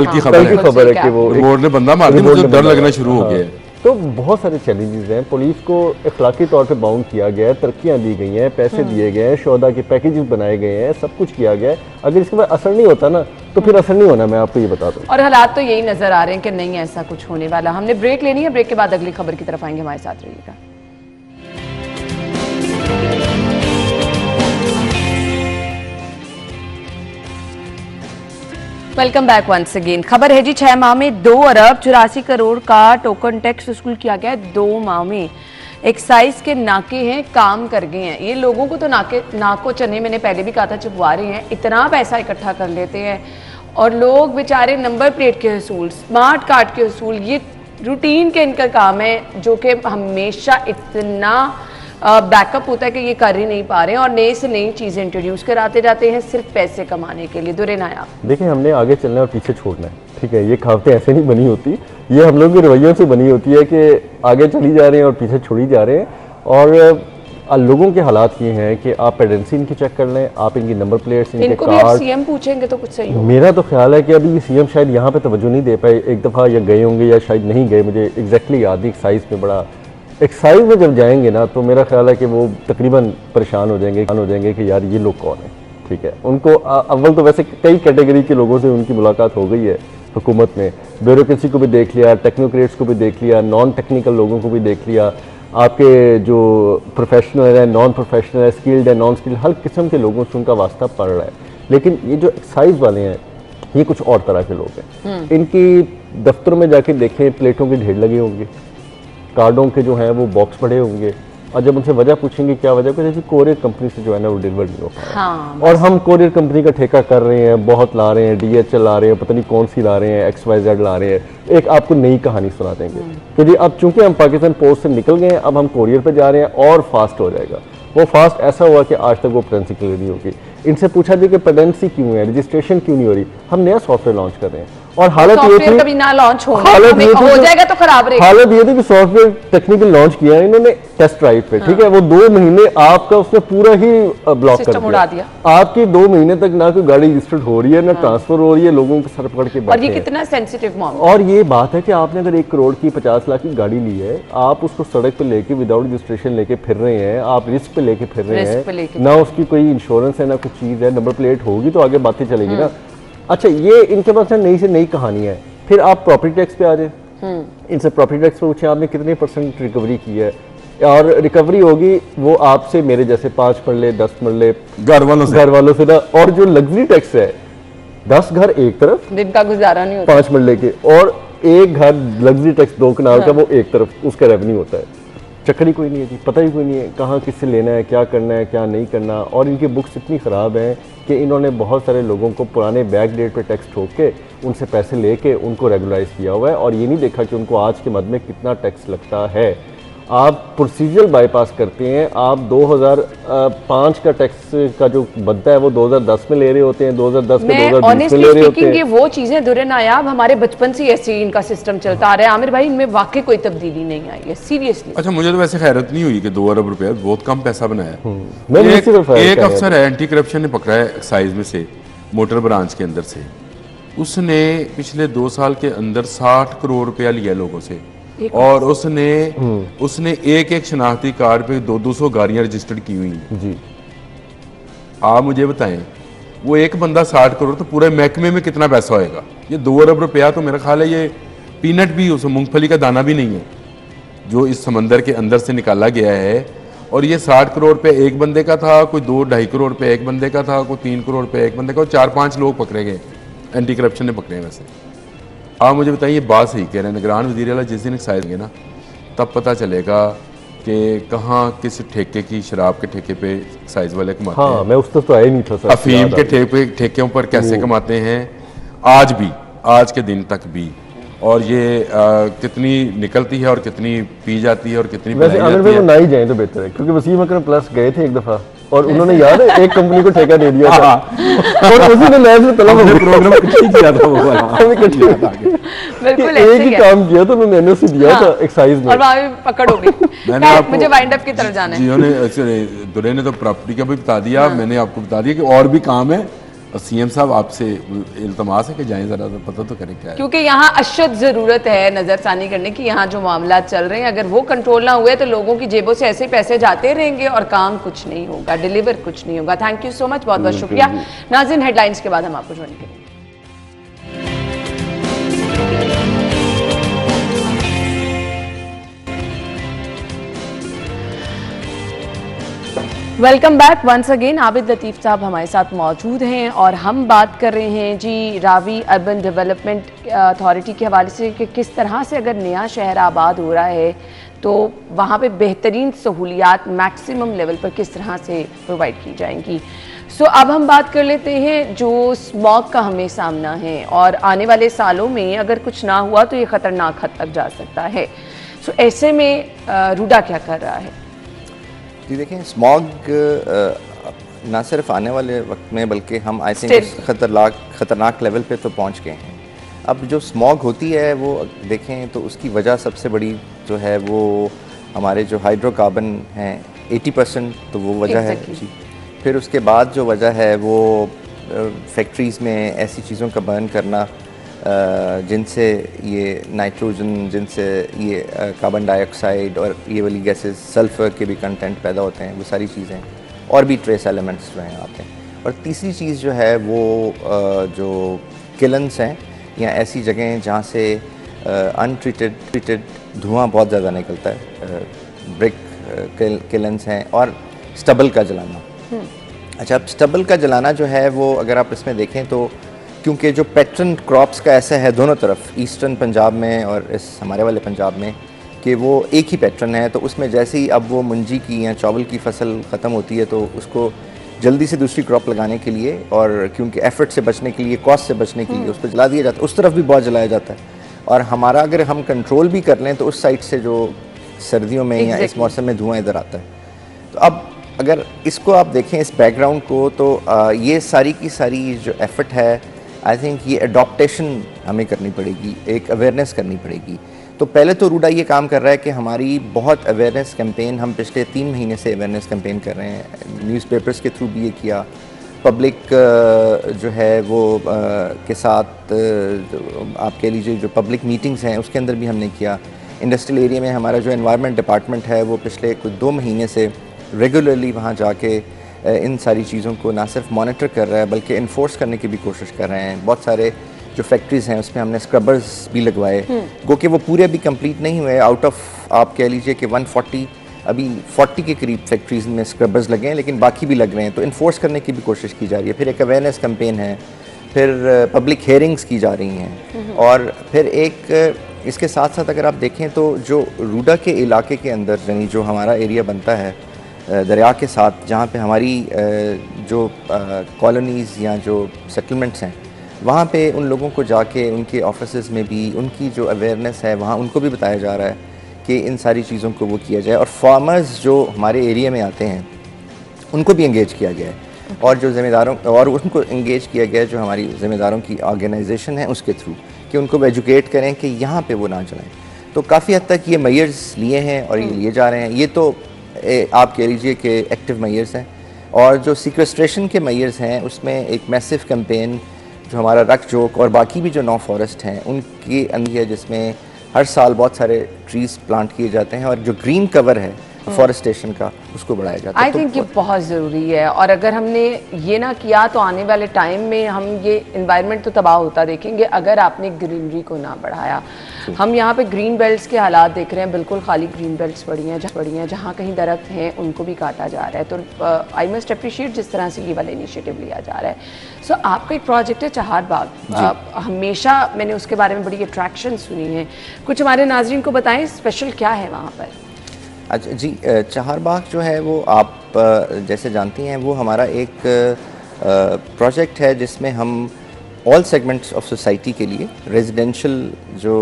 की खबर है कि वो रोबोट ने बंदा मार दिया, मुझे डर लगना शुरू हो गया। तो बहुत सारे चैलेंजेस हैं। पुलिस को अखलाकी तौर पे बाउंड किया गया है, तरक्कियां दी गई हैं, पैसे दिए गए हैं, शोधा के पैकेजेस बनाए गए हैं, सब कुछ किया गया है। अगर इसके बाद असर नहीं होता ना तो फिर असर नहीं होना, मैं आपको ये बता दूं। और हालात तो यही नजर आ रहे हैं कि नहीं ऐसा कुछ होने वाला। हमने ब्रेक लेनी है, ब्रेक के बाद अगली खबर की तरफ आएंगे, हमारे साथ रहिएगा। Welcome back once again. खबर है जी 6 माह में 2 अरब 84 करोड़ का टोकन टैक्स वसूल किया गया है। 2 माह में एक्साइज के नाके हैं, काम कर गए हैं। ये लोगों को तो नाको चने, मैंने पहले भी कहा था, चुपवा रहे हैं। इतना पैसा इकट्ठा कर लेते हैं और लोग बेचारे नंबर प्लेट के हसूल, स्मार्ट कार्ड के हसूल, ये रूटीन के इनका काम है जो कि हमेशा इतना बैकअप होता है कि ये कर ही नहीं पा रहे हैं और नई से नई चीज़ें इंट्रोड्यूस कराते जाते हैं सिर्फ पैसे कमाने के लिए। दुरे नायाब, देखिए हमने आगे चलना है और पीछे छोड़ना है, ठीक है? ये कहावतें ऐसे नहीं बनी होती, ये हम लोग के रवैयों से बनी होती है कि आगे चली जा रहे हैं और पीछे छोड़ी जा रहे हैं। और लोगों के हालात ये हैं कि आप पेडेंसी इनकी चेक कर लें, आप इनकी नंबर प्लेट्स, इनके कार्ड, सीएम पूछेंगे तो कुछ सही होगा। मेरा तो ख्याल है कि अभी ये सीएम शायद यहाँ पे तवज्जो नहीं दे पाए, एक दफ़ा या गए होंगे या शायद नहीं गए, मुझे एग्जैक्टली याद नहीं। एक्साइज में जब जाएंगे ना तो मेरा ख्याल है कि वो तकरीबन परेशान हो जाएंगे कि यार ये लोग कौन है, ठीक है? उनको अव्वल तो वैसे कई कैटेगरी के लोगों से उनकी मुलाकात हो गई है हुकूमत में, ब्यूरोक्रेसी को भी देख लिया, टेक्नोक्रेट्स को भी देख लिया, नॉन टेक्निकल लोगों को भी देख लिया, आपके जो प्रोफेशनल है, नॉन प्रोफेशनल है, स्किल्ड है, नॉन स्किल्ड, हर किस्म के लोगों से उनका वास्ता पड़ रहा है। लेकिन ये जो एक्साइज वाले हैं ये कुछ और तरह के लोग हैं। इनकी दफ्तरों में जाके देखें, प्लेटों के ढेर लगे होंगे, कार्डों के जो हैं वो बॉक्स पड़े होंगे, और जब उनसे वजह पूछेंगे क्या वजह, कहते कोरियर कंपनी से जो है ना वो डिलीवर नहीं हो पा रहा, और हम कोरियर कंपनी का ठेका कर रहे हैं, बहुत ला रहे हैं, DHL ला रहे हैं, पता नहीं कौन सी ला रहे हैं, XYZ ला रहे हैं। एक आपको नई कहानी सुना देंगे कि जी अब चूंकि हम पाकिस्तान पोस्ट से निकल गए हैं, अब हम कोरियर पे जा रहे हैं और फास्ट हो जाएगा। वो फास्ट ऐसा हुआ कि आज तक वो पेडेंसी क्लियर नहीं होगी। इनसे पूछा जाए कि पेडेंसी क्यों है, रजिस्ट्रेशन क्यों नहीं हो रही, हम नया सॉफ्टवेयर लॉन्च कर रहे हैं और हालत ये थी कभी ना लॉन्च हो जाएगा तो खराब रहेगा। हालत ये थी कि सॉफ्टवेयर टेक्निकल लॉन्च किया है इन्होंने टेस्ट ड्राइव पे, ठीक है, वो 2 महीने आपका उसने पूरा ही ब्लॉक कर दिया। आपकी 2 महीने तक ना कोई गाड़ी रजिस्टर्ड हो रही है ना ट्रांसफर हो रही है, लोगों के सर पकड़ के बैठे और ये कितना सेंसिटिव मामला। और ये बात है कि आपने अगर 1 करोड़ की 50 लाख की गाड़ी ली है, आप उसको सड़क पे लेके विदाउट रजिस्ट्रेशन लेके फिर रहे हैं, आप रिस्क पे लेके फिर रहे हैं, ना उसकी कोई इंश्योरेंस है ना कुछ चीज है, नंबर प्लेट होगी तो आगे बातें चलेगी ना। अच्छा, ये इनके पास नई से नई कहानी है। फिर आप प्रॉपर्टी टैक्स पे आ जाए, इनसे प्रॉपर्टी टैक्स पे पूछे आपने कितने % रिकवरी की है, और रिकवरी होगी वो आपसे मेरे जैसे 5 मरले 10 मरले घर वालों से ना। और जो लग्जरी टैक्स है 10 घर एक तरफ जिनका गुजारा नहीं होता 5 मरले के, और एक घर लग्जरी टैक्स 2 कनाल का वो एक तरफ उसका रेवेन्यू होता है। चक्कर कोई नहीं है जी, पता ही कोई नहीं है कहाँ किससे लेना है, क्या करना है क्या नहीं करना। और इनकी बुक्स इतनी ख़राब हैं कि इन्होंने बहुत सारे लोगों को पुराने बैक डेट पे टैक्स ठोक के उनसे पैसे लेके उनको रेगुलराइज किया हुआ है, और ये नहीं देखा कि उनको आज के मद में कितना टैक्स लगता है। आप प्रोसीजरल बाईपास करते हैं, आप 2005 का टैक्स का जो बनता है वो 2010 में ले रहे होते हैं, 2010 में 2020 में ले रहे होते हैं। ये वो चीजें दुरे नायाब हमारे बचपन से ऐसे इनका सिस्टम चलता आ रहा है। आमिर भाई, इनमें वाकई कोई तब्दीली नहीं आई है सीरियसली। अच्छा, मुझे तो वैसे हैरत नहीं हुई कि 2 अरब रुपया बहुत कम पैसा बनाया। एक अफसर है एंटी करप्शन ने पकड़ा है एक्साइज में से, मोटर ब्रांच के अंदर से, उसने पिछले 2 साल के अंदर 60 करोड़ रुपया लिया लोगों से, और उसने एक शनाख्ती कार्ड पे 200 गाड़ियां रजिस्टर्ड की हुई हैं जी। आप मुझे बताएं, वो एक बंदा 60 करोड़ तो पूरे महकमे में कितना पैसा होएगा? ये 2 अरब रुपया तो मेरा ख्याल है ये पीनट भी, उस मूंगफली का दाना भी नहीं है जो इस समंदर के अंदर से निकाला गया है। और ये 60 करोड़ रुपये एक बंदे का था, कोई 2-2.5 करोड़ रुपये एक बंदे का था, कोई 3 करोड़ रुपये एक बंदे का, और 4-5 लोग पकड़े गए, एंटी करप्शन ने पकड़े हैं। वैसे आप मुझे बताइए, ये बात सही कह रहे हैं निगरान वज़ीर आला, जिस दिन एक्साइज होंगे ना तब पता चलेगा कि कहाँ किस ठेके की शराब के ठेके पे एक्साइज वाले कमाते हैं। मैं उस तक तो आया नहीं था सर। अफीम के ठेकों पर कैसे कमाते हैं आज भी, आज के दिन तक भी, और ये कितनी निकलती है और कितनी पी जाती है और कितनी वैसे आमिर भाई वो ना ही जाए तो बेहतर है, क्योंकि वसीम अकरम प्लस गए थे एक दफा और उन्होंने याद है एक कंपनी को ठेका दे दिया था और उसी ने लैब में तलब प्रोग्राम किया था वो वाला बिल्कुल एक ही काम किया था, उन्होंने एनओसी दिया था एक्साइज में और वहां भी पकड़ हो गई। मुझे वाइंड अप की तरफ जाना है। जिन्होंने दुरे ने तो प्रॉपर्टी का भी बता दिया, मैंने आपको बता दिया कि और भी काम है। सीएम साहब आपसे इल्तमास है कि जाएं जरा तो पता तो करें क्या है, क्योंकि यहाँ अशद जरूरत है नजरसानी करने की। यहाँ जो मामला चल रहे हैं अगर वो कंट्रोल ना हुए तो लोगों की जेबों से ऐसे पैसे जाते रहेंगे और काम कुछ नहीं होगा, डिलीवर कुछ नहीं होगा। थैंक यू सो मच, बहुत बहुत शुक्रिया। नाज़रीन, हेडलाइंस के बाद हम आपको ज्वाइन करेंगे। Welcome back once again. Abid Latif साहब हमारे साथ मौजूद हैं और हम बात कर रहे हैं जी रावी अर्बन डेवलपमेंट अथॉरिटी के हवाले से कि किस तरह से अगर नया शहर आबाद हो रहा है तो वहाँ पे बेहतरीन सहूलियात मैक्सिमम लेवल पर किस तरह से प्रोवाइड की जाएंगी। सो अब हम बात कर लेते हैं जो स्मॉग का हमें सामना है और आने वाले सालों में अगर कुछ ना हुआ तो ये ख़तरनाक हद तक जा सकता है। सो ऐसे में रूडा क्या कर रहा है? जी देखें, स्मॉग ना सिर्फ आने वाले वक्त में बल्कि हम आई थिंक ख़तरनाक लेवल पे तो पहुंच गए हैं। अब जो स्मॉग होती है वो देखें तो उसकी वजह सबसे बड़ी जो है वो हमारे जो हाइड्रोकार्बन हैं 80% तो वो वजह है जी। फिर उसके बाद जो वजह है वो फैक्ट्रीज़ में ऐसी चीज़ों का बर्न करना जिनसे ये नाइट्रोजन, जिनसे ये कार्बन डाइऑक्साइड और ये वाली गैसेस, सल्फर के भी कंटेंट पैदा होते हैं, वो सारी चीज़ें और भी ट्रेस एलिमेंट्स जो हैं आते हैं। और तीसरी चीज़ जो है वो जो किलन्स हैं या ऐसी जगहें जहाँ से अनट्रीटेड धुआं बहुत ज़्यादा निकलता है, ब्रिक किलन्स हैं, और स्टबल का जलाना। अच्छा, अब स्टबल का जलाना जो है वो अगर आप इसमें देखें तो क्योंकि जो पैटर्न क्रॉप्स का ऐसा है दोनों तरफ, ईस्टर्न पंजाब में और इस हमारे वाले पंजाब में, कि वो एक ही पैटर्न है, तो उसमें जैसे ही अब वो मुंजी की या चावल की फसल ख़त्म होती है तो उसको जल्दी से दूसरी क्रॉप लगाने के लिए और क्योंकि एफर्ट से बचने के लिए, कॉस्ट से बचने के लिए उस पर जला दिया जाता है। उस तरफ भी बहुत जलाया जाता है। और हमारा अगर हम कंट्रोल भी कर लें तो उस साइड से जो सर्दियों में या इस मौसम में धुआं इधर आता है। तो अब अगर इसको आप देखें इस बैकग्राउंड को तो ये सारी की सारी जो एफर्ट है आई थिंक ये अडॉप्टेशन हमें करनी पड़ेगी, एक अवेयरनेस करनी पड़ेगी। तो पहले तो रूडा ये काम कर रहा है कि हमारी बहुत अवेयरनेस कैंपेन, हम पिछले 3 महीने से अवेयरनेस कैंपेन कर रहे हैं, न्यूज़पेपर्स के थ्रू भी ये किया, पब्लिक जो है वो के साथ आप कह लीजिए जो पब्लिक मीटिंग्स हैं उसके अंदर भी हमने किया। इंडस्ट्रियल एरिया में हमारा जो एनवायरनमेंट डिपार्टमेंट है वो पिछले कुछ 2 महीने से रेगुलरली वहाँ जाके इन सारी चीज़ों को ना सिर्फ मॉनिटर कर रहा है बल्कि इन्फोर्स करने की भी कोशिश कर रहे हैं। बहुत सारे जो फैक्ट्रीज़ हैं उसमें हमने स्क्रबर्स भी लगवाए, गो कि वो पूरे अभी कंप्लीट नहीं हुए। आउट ऑफ आप कह लीजिए कि 140 अभी 40 के करीब फैक्ट्रीज में स्क्रबर्स लगे हैं, लेकिन बाकी भी लग रहे हैं, तो इन्फोर्स करने की भी कोशिश की जा रही है। फिर एक अवेयरनेस कैंपेन है, फिर पब्लिक हेयरिंग्स की जा रही हैं, और फिर एक इसके साथ साथ अगर आप देखें तो जो रूडा के इलाके के अंदर यानी जो हमारा एरिया बनता है दरिया के साथ, जहाँ पे हमारी जो कॉलोनीज़ या जो सेटलमेंट्स हैं वहाँ पे उन लोगों को जाके उनके ऑफिसेज़ में भी उनकी जो अवेयरनेस है वहाँ उनको भी बताया जा रहा है कि इन सारी चीज़ों को वो किया जाए। और फार्मर्स जो हमारे एरिया में आते हैं उनको भी इंगेज किया गया है, और जो ज़िम्मेदारों और उनको इंगेज किया गया है जो हमारी ज़िम्मेदारों की ऑर्गेनाइजेशन है उसके थ्रू, कि उनको एजुकेट करें कि यहाँ पे वो ना चलाएं। तो काफ़ी हद तक ये मेजर्स लिए हैं और ये लिए जा रहे हैं। ये तो आप कह लीजिए कि एक्टिव मेजर्स हैं, और जो सीक्वेस्ट्रेशन के मेजर्स हैं उसमें एक मैसिव कैंपेन जो हमारा रक जोक और बाकी भी जो 9 फॉरेस्ट हैं उनकी अंदर है, जिसमें हर साल बहुत सारे ट्रीज प्लांट किए जाते हैं, और जो ग्रीन कवर है फॉरेस्टेशन का उसको बढ़ाया जाता है। आई थिंक ये बहुत ज़रूरी है, और अगर हमने ये ना किया तो आने वाले टाइम में हम ये इन्वायरमेंट तो तबाह होता देखेंगे अगर आपने ग्रीनरी को ना बढ़ाया। हम यहाँ पे ग्रीन बेल्ट्स के हालात देख रहे हैं, बिल्कुल खाली ग्रीन बेल्ट्स पड़ी हैं, जहाँ कहीं दरख्त हैं उनको भी काटा जा रहा है। तो आई मस्ट अप्रिशिएट जिस तरह से ये वाला इनिशिएटिव लिया जा रहा है। सो आपका एक प्रोजेक्ट है चहार बाग, हमेशा मैंने उसके बारे में बड़ी अट्रैक्शन सुनी है, कुछ हमारे नाजरीन को बताएं स्पेशल क्या है वहाँ पर? अच्छा जी, चहार बाग जो है वो आप जैसे जानती हैं वो हमारा एक प्रोजेक्ट है जिसमें हम ऑल सेगमेंट्स ऑफ सोसाइटी के लिए रेजिडेंशियल जो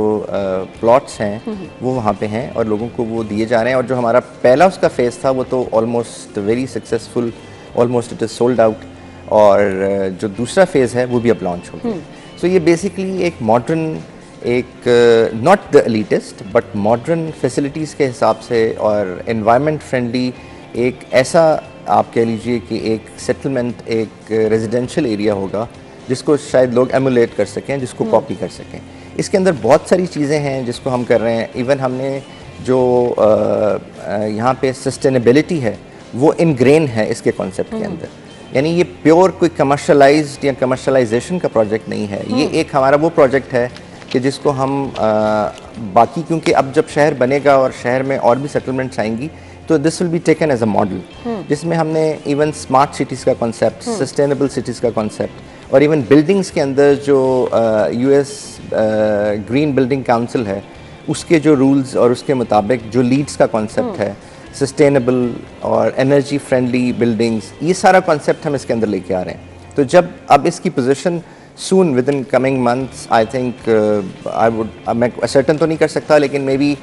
प्लॉट्स हैं वो वहाँ पे हैं और लोगों को वो दिए जा रहे हैं। और जो हमारा पहला उसका फेज़ था वो तो almost very successful, almost it is sold out, और जो दूसरा फेज़ है वो भी अब लॉन्च हो गया। सो ये बेसिकली एक मॉडर्न, एक not the elitist but modern facilities के हिसाब से और एनवायरनमेंट फ्रेंडली एक ऐसा आप कह लीजिए कि एक सेटलमेंट, एक रेजिडेंशियल एरिया होगा जिसको शायद लोग एमुलेट कर सकें, जिसको कॉपी कर सकें। इसके अंदर बहुत सारी चीज़ें हैं जिसको हम कर रहे हैं। इवन हमने जो यहाँ पे सस्टेनेबिलिटी है वो इनग्रेन है इसके कॉन्सेप्ट के अंदर, यानी ये प्योर कोई कमर्शलाइज्ड या कमर्शलाइजेशन का प्रोजेक्ट नहीं है। ये एक हमारा वो प्रोजेक्ट है कि जिसको हम बाकी, क्योंकि अब जब शहर बनेगा और शहर में और भी सेटलमेंट्स आएंगी तो this will be taken as a model, जिसमें हमने इवन स्मार्ट सिटीज़ का कॉन्सेप्ट, सस्टेनेबल सिटीज़ का कॉन्सेप्ट, और इवन बिल्डिंग्स के अंदर जो US ग्रीन बिल्डिंग काउंसिल है उसके जो रूल्स और उसके मुताबिक जो लीड्स का कॉन्सेप्ट है, सस्टेनेबल और एनर्जी फ्रेंडली बिल्डिंग्स, ये सारा कॉन्सेप्ट हम इसके अंदर लेके आ रहे हैं। तो जब अब इसकी position soon with in coming months, I think I would, मैं सर्टन तो नहीं कर सकता लेकिन मे बी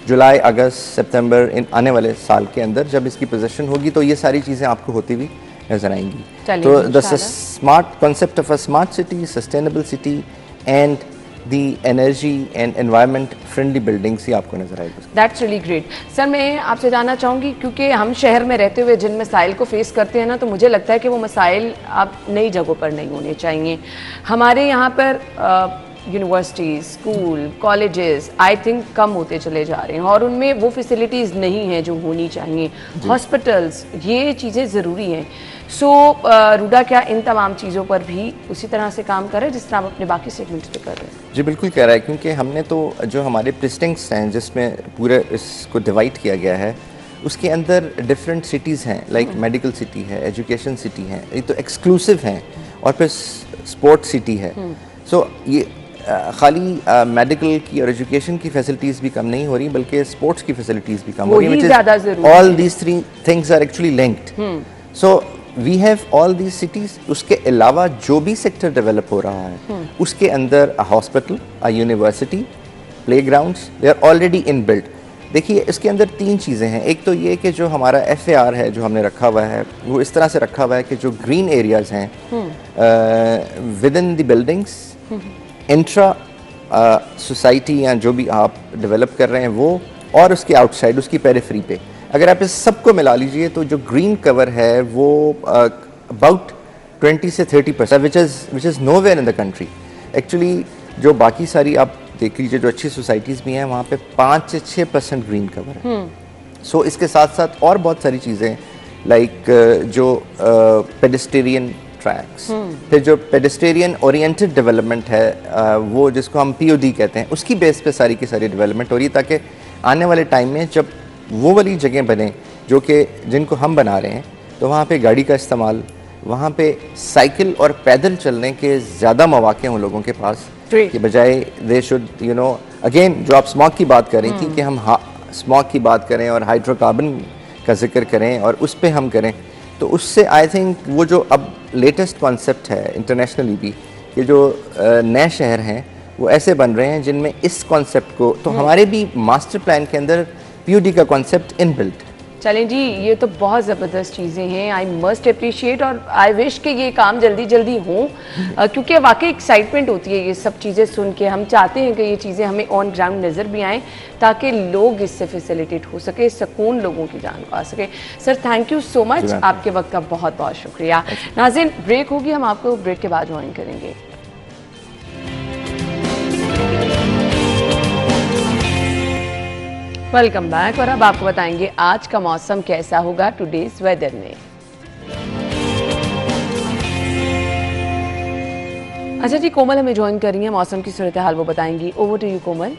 जुलाई, अगस्त, सितंबर इन आने वाले साल के अंदर जब इसकी पोजीशन होगी तो ये सारी चीज़ें आपको होती हुई नजर आएंगी। तो the smart concept of a smart city, sustainable city and the energy and environment friendly buildings ही आपको नजर आएगी। That's really great. सर मैं आपसे जानना चाहूँगी, क्योंकि हम शहर में रहते हुए जिन मसाइल को फेस करते हैं ना, तो मुझे लगता है कि वो मसाइल अब नई जगहों पर नहीं होने चाहिए। हमारे यहाँ पर universities, school, colleges I think कम होते चले जा रहे हैं और उनमें वो फैसिलिटीज़ नहीं हैं जो होनी चाहिए। हॉस्पिटल्स, ये चीज़ें ज़रूरी हैं। सो रूडा क्या इन तमाम चीज़ों पर भी उसी तरह से काम कर रहे हैं जिस तरह आप अपने बाकी सेगमेंट्स पे कर रहे हैं? जी बिल्कुल कह रहा है, क्योंकि हमने तो जो हमारे प्रिस्टिंग्स हैं जिसमें पूरे इसको डिवाइड किया गया है उसके अंदर डिफरेंट सिटीज़ हैं, लाइक मेडिकल सिटी है, एजुकेशन सिटी है, ये तो एक्सक्लूसिव हैं, और फिर स्पोर्ट्स सिटी है। सो ये खाली मेडिकल की और एजुकेशन की फैसिलिटीज़ भी कम नहीं हो रही बल्कि स्पोर्ट्स की फैसिलिटीज़ भी कम हो रही है। All these three things are actually linked. So we have all these cities. उसके अलावा जो भी सेक्टर डेवलप हो रहा है उसके अंदर a hospital, a university, playgrounds, they are already inbuilt. देखिए इसके अंदर 3 चीज़ें हैं। एक तो ये कि जो हमारा FAR है जो हमने रखा हुआ है वो इस तरह से रखा हुआ है कि जो ग्रीन एरियाज़ हैं with in the buildings, intra society या जो भी आप डेवलप कर रहे हैं वो, और उसके आउटसाइड उसकी पेरिफेरी पे, अगर आप इस सबको मिला लीजिए तो जो ग्रीन कवर है वो अबाउट 20 से 30%, which is nowhere in the country. Actually जो बाकी सारी आप देख लीजिए जो अच्छी सोसाइटीज़ भी हैं वहाँ पे 5 से 6% ग्रीन कवर है। सो इसके साथ साथ और बहुत सारी चीज़ें लाइक जो पेडेस्टेरियन ट्रैक्स, फिर जो पेडेस्टेरियन ओरिएंटेड डेवलपमेंट है वो जिसको हम POD कहते हैं, उसकी बेस पे सारी की सारी डेवलपमेंट हो रही है ताकि आने वाले टाइम में जब वो वाली जगह बने जो कि जिनको हम बना रहे हैं तो वहाँ पे गाड़ी का इस्तेमाल, वहाँ पे साइकिल और पैदल चलने के ज़्यादा मौके हों लोगों के पास कि बजाय they should you know, again जो आप स्मॉग की बात कर रही थी कि हम स्मॉग की बात करें और हाइड्रोकार्बन का जिक्र करें और उस पे हम करें, तो उससे आई थिंक वो जो अब लेटेस्ट कॉन्सेप्ट है इंटरनेशनली भी कि जो नए शहर हैं वो ऐसे बन रहे हैं जिनमें इस कॉन्सेप्ट को, तो हमारे भी मास्टर प्लान के अंदर POD का कॉन्सेप्ट इनबिल्ट। चलें जी, ये तो बहुत ज़बरदस्त चीज़ें हैं, आई मस्ट अप्रिशिएट और आई विश कि ये काम जल्दी जल्दी हों क्योंकि वाकई एक्साइटमेंट होती है ये सब चीज़ें सुन के। हम चाहते हैं कि ये चीज़ें हमें ऑन ग्राउंड नज़र भी आएँ ताकि लोग इससे फैसिलिटेट हो सके, सुकून लोगों की जान को आ सके। Sir thank you so much, आपके वक्त का बहुत बहुत शुक्रिया। नाज़रीन ब्रेक होगी, हम आपको ब्रेक के बाद ज्वाइन करेंगे। वेलकम बैक और अब आपको बताएंगे आज का मौसम कैसा होगा टुडेज वेदर में। अच्छा जी, कोमल हमें ज्वाइन कर रही है, मौसम की सूरत हाल वो बताएंगी। ओवर टू यू कोमल।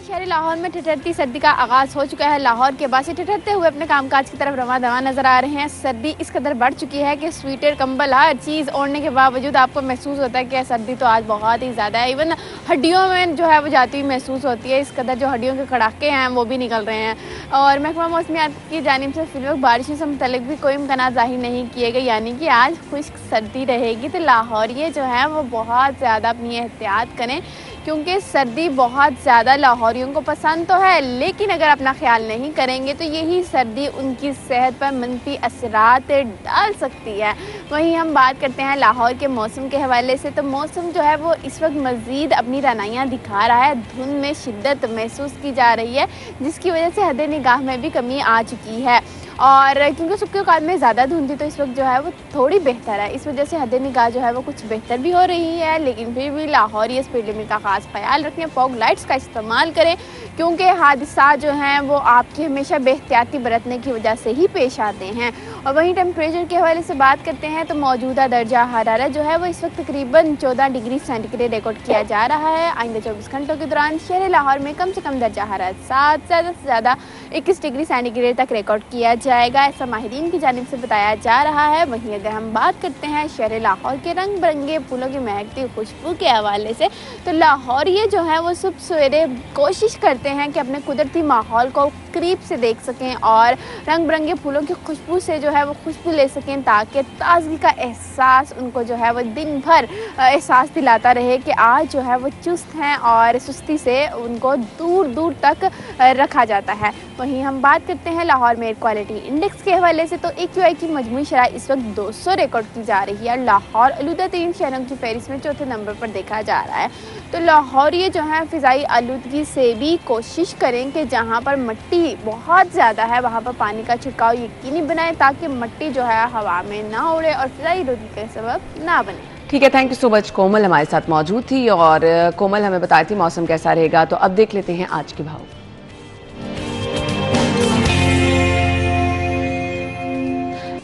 शहर लाहौर में ठिठुरती सर्दी का आगाज़ हो चुका है। लाहौर के बाद से ठिठुरते हुए अपने कामकाज की तरफ रवां दवा नजर आ रहे हैं। सर्दी इस कदर बढ़ चुकी है कि स्वेटर, कंबल, हर चीज़ ओढ़ने के बावजूद आपको महसूस होता है कि सर्दी तो आज बहुत ही ज़्यादा है। इवन हड्डियों में जो है वो जाती हुई महसूस होती है, इस कदर जो हड्डियों के कड़ाके हैं वो भी निकल रहे हैं। और महकमा मौसमियात की जानिब से फिलहाल बारिशों से मुतल्लिक भी कोई इम्कान ज़ाहिर नहीं किए गए, यानी कि आज खुश्क सर्दी रहेगी। तो लाहौरिये जो है वो बहुत ज़्यादा अपनी एहतियात करें क्योंकि सर्दी बहुत ज़्यादा लाहौरियों को पसंद तो है, लेकिन अगर अपना ख्याल नहीं करेंगे तो यही सर्दी उनकी सेहत पर मनफी असरात डाल सकती है। वहीं हम बात करते हैं लाहौर के मौसम के हवाले से, तो मौसम जो है वो इस वक्त मज़ीद अपनी रनाइयाँ दिखा रहा है। धुंध में शिद्दत महसूस की जा रही है जिसकी वजह से हद निगाह में भी कमी आ चुकी है। और क्योंकि सुबह के औकात में ज़्यादा धुंध थी तो इस वक्त जो है वो थोड़ी बेहतर है, इस वजह से हद निगाह जो है वो कुछ बेहतर भी हो रही है। लेकिन फिर भी लाहौरी स्पीड लिमिट का ख़ास ख्याल रखें, फॉग लाइट्स का इस्तेमाल करें क्योंकि हादसा जो हैं वो आपकी हमेशा बेहतियाती बरतने की वजह से ही पेश आते हैं। और वहीं टेम्परेचर के हवाले से बात करते हैं तो मौजूदा दर्जा हरारत जो है वो इस वक्त तकरीबन 14 डिग्री सेंटीग्रेड रिकॉर्ड किया जा रहा है। आइंदा 24 घंटों के दौरान शहर लाहौर में कम से कम दर्जा हरारत 7, ज़्यादा से ज़्यादा 21 डिग्री सेंटीग्रेड तक रिकॉर्ड किया जाएगा, ऐसा माहिरीन की जानिब से बताया जा रहा है। वहीं अगर हम बात करते हैं शहर लाहौर के रंग बिरंगे फूलों की महकती खुशबू के हवाले से, तो लाहौरिये जो है वो सुबह सवेरे कोशिश करते हैं कि अपने कुदरती माहौल को करीब से देख सकें और रंग बिरंगे फूलों की खुशबू से जो है वो खुशबू ले सकें ताकि ताजगी का एहसास उनको जो है वो दिन भर एहसास दिलाता रहे कि आज जो है वो चुस्त हैं और सुस्ती से उनको दूर दूर तक रखा जाता है। वहीं हम बात करते हैं लाहौर में एयर क्वालिटी इंडेक्स के हवाले से, तो AQI की मजमूई शरह इस वक्त 200 रिकॉर्ड की जा रही है। लाहौर आलूदा 3 शहरों की फहरिस्त में चौथे नंबर पर देखा जा रहा है। तो लाहौर ये जो है फ़िज़ाई आलूदगी से भी कोशिश करें कि जहाँ पर मिट्टी बहुत ज़्यादा है वहाँ पर पानी का छिड़काव यकीनी बनाएं ताकि मिट्टी जो है हवा में ना उड़े और फ़िज़ाई आलूदगी का सबब ना बने। ठीक है, थैंक यू सो मच। कोमल हमारे साथ मौजूद थी और कोमल हमें बताई थी मौसम कैसा रहेगा। तो अब देख लेते हैं आज के भाव।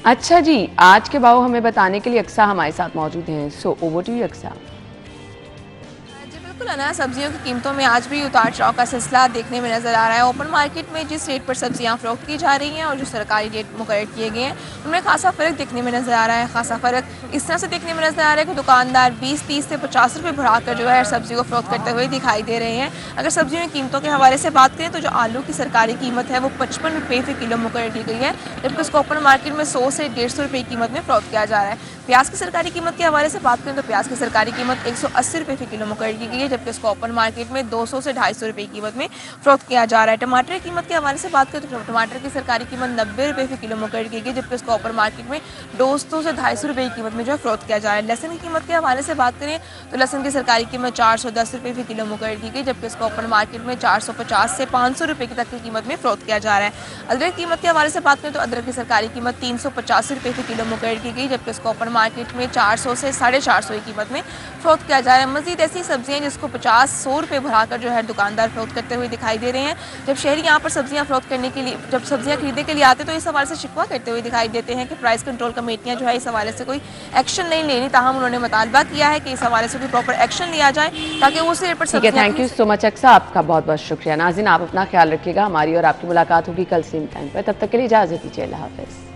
अच्छा जी, आज के भाव हमें बताने के लिए अक्सा हमारे साथ मौजूद हैं। So over to you Aqsa. अनाज सब्जियों की कीमतों में आज भी उतार चढ़ाव का सिलसिला देखने में नजर आ रहा है। ओपन मार्केट में जिस रेट पर सब्जियां फरोख्त की जा रही हैं और जो सरकारी रेट मुकर्रर किए गए हैं उनमें खासा फ़र्क देखने में नजर आ रहा है। खासा फ़र्क इस तरह से देखने में नजर आ रहा है कि दुकानदार 20, 30 से 50 रुपये बढ़ाकर जो है सब्जी को फरोख्त करते हुए दिखाई दे रहे हैं। अगर सब्जियों की कीमतों के हवाले से बात करें तो जो आलू की सरकारी कीमत है वो 55 रुपये फ़ी किलो मुकर्रर की गई है, जबकि उसको ओपन मार्केट में 100 से 150 रुपये की कीमत में फरोख्त किया जा रहा है। प्याज की सरकारी कीमत के हवाले से बात करें तो प्याज की सरकारी कीमत 180 रुपये फी किलो मुकर्रर की गई है, जबकि इसको ओपन मार्केट में 200 से 250 रुपये की कीमत में फरोख्त किया जा रहा है। टमाटर की कीमत के हवाले से बात करें तो टमाटर की सरकारी कीमत 90 रुपये फी किलो मुकर्रर की गई, जबकि इसको ओपन मार्केट में 200 से 250 रुपये की कीमत में जो है फरोख्त किया जा रहा है। लहसुन की कीमत के हवाले से बात करें तो लहसुन की सरकारी कीमत 410 रुपये फी किलो मुकर्रर की गई, जबकि इसको ओपन मार्केट में 450 से 500 रुपये की तक की कीमत में फरोख्त किया जा रहा है। अदरक की कीमत के हवाले से बात करें तो अदरक की सरकारी कीमत 385 रुपये फी किलो मुकर्रर की गई, जबकि इसको ओपन मार्केट में 400 से 450 की कीमत में फरोख्त किया जा रहा है। मजीद ऐसी सब्जियां जिसको 50-100 रुपये बढ़ाकर जो है दुकानदार फरोख्त करते हुए दिखाई दे रहे हैं। जब शहरी यहाँ पर सब्जियां फरोख्त करने के लिए, जब सब्जियां खरीदने के लिए आते तो इस हवाले से शिकवा करते हुए दिखाई देते हैं कि प्राइस कंट्रोल कमेटियाँ जो है इस हवाले से कोई एक्शन नहीं ले रही। ताहम उन्होंने मुतालबा किया है कि इस हवाले से कोई प्रॉपर एक्शन लिया जाए ताकि उस रेट पर। Thank you so much Aqsa, आपका बहुत बहुत शुक्रिया। नाज़रीन, आप अपना ख्याल रखिएगा। हमारी और आपकी मुलाकात होगी कल सेम टाइम पर, तब तक के लिए इजाज़त दीजिए। अल्लाह हाफ़िज़।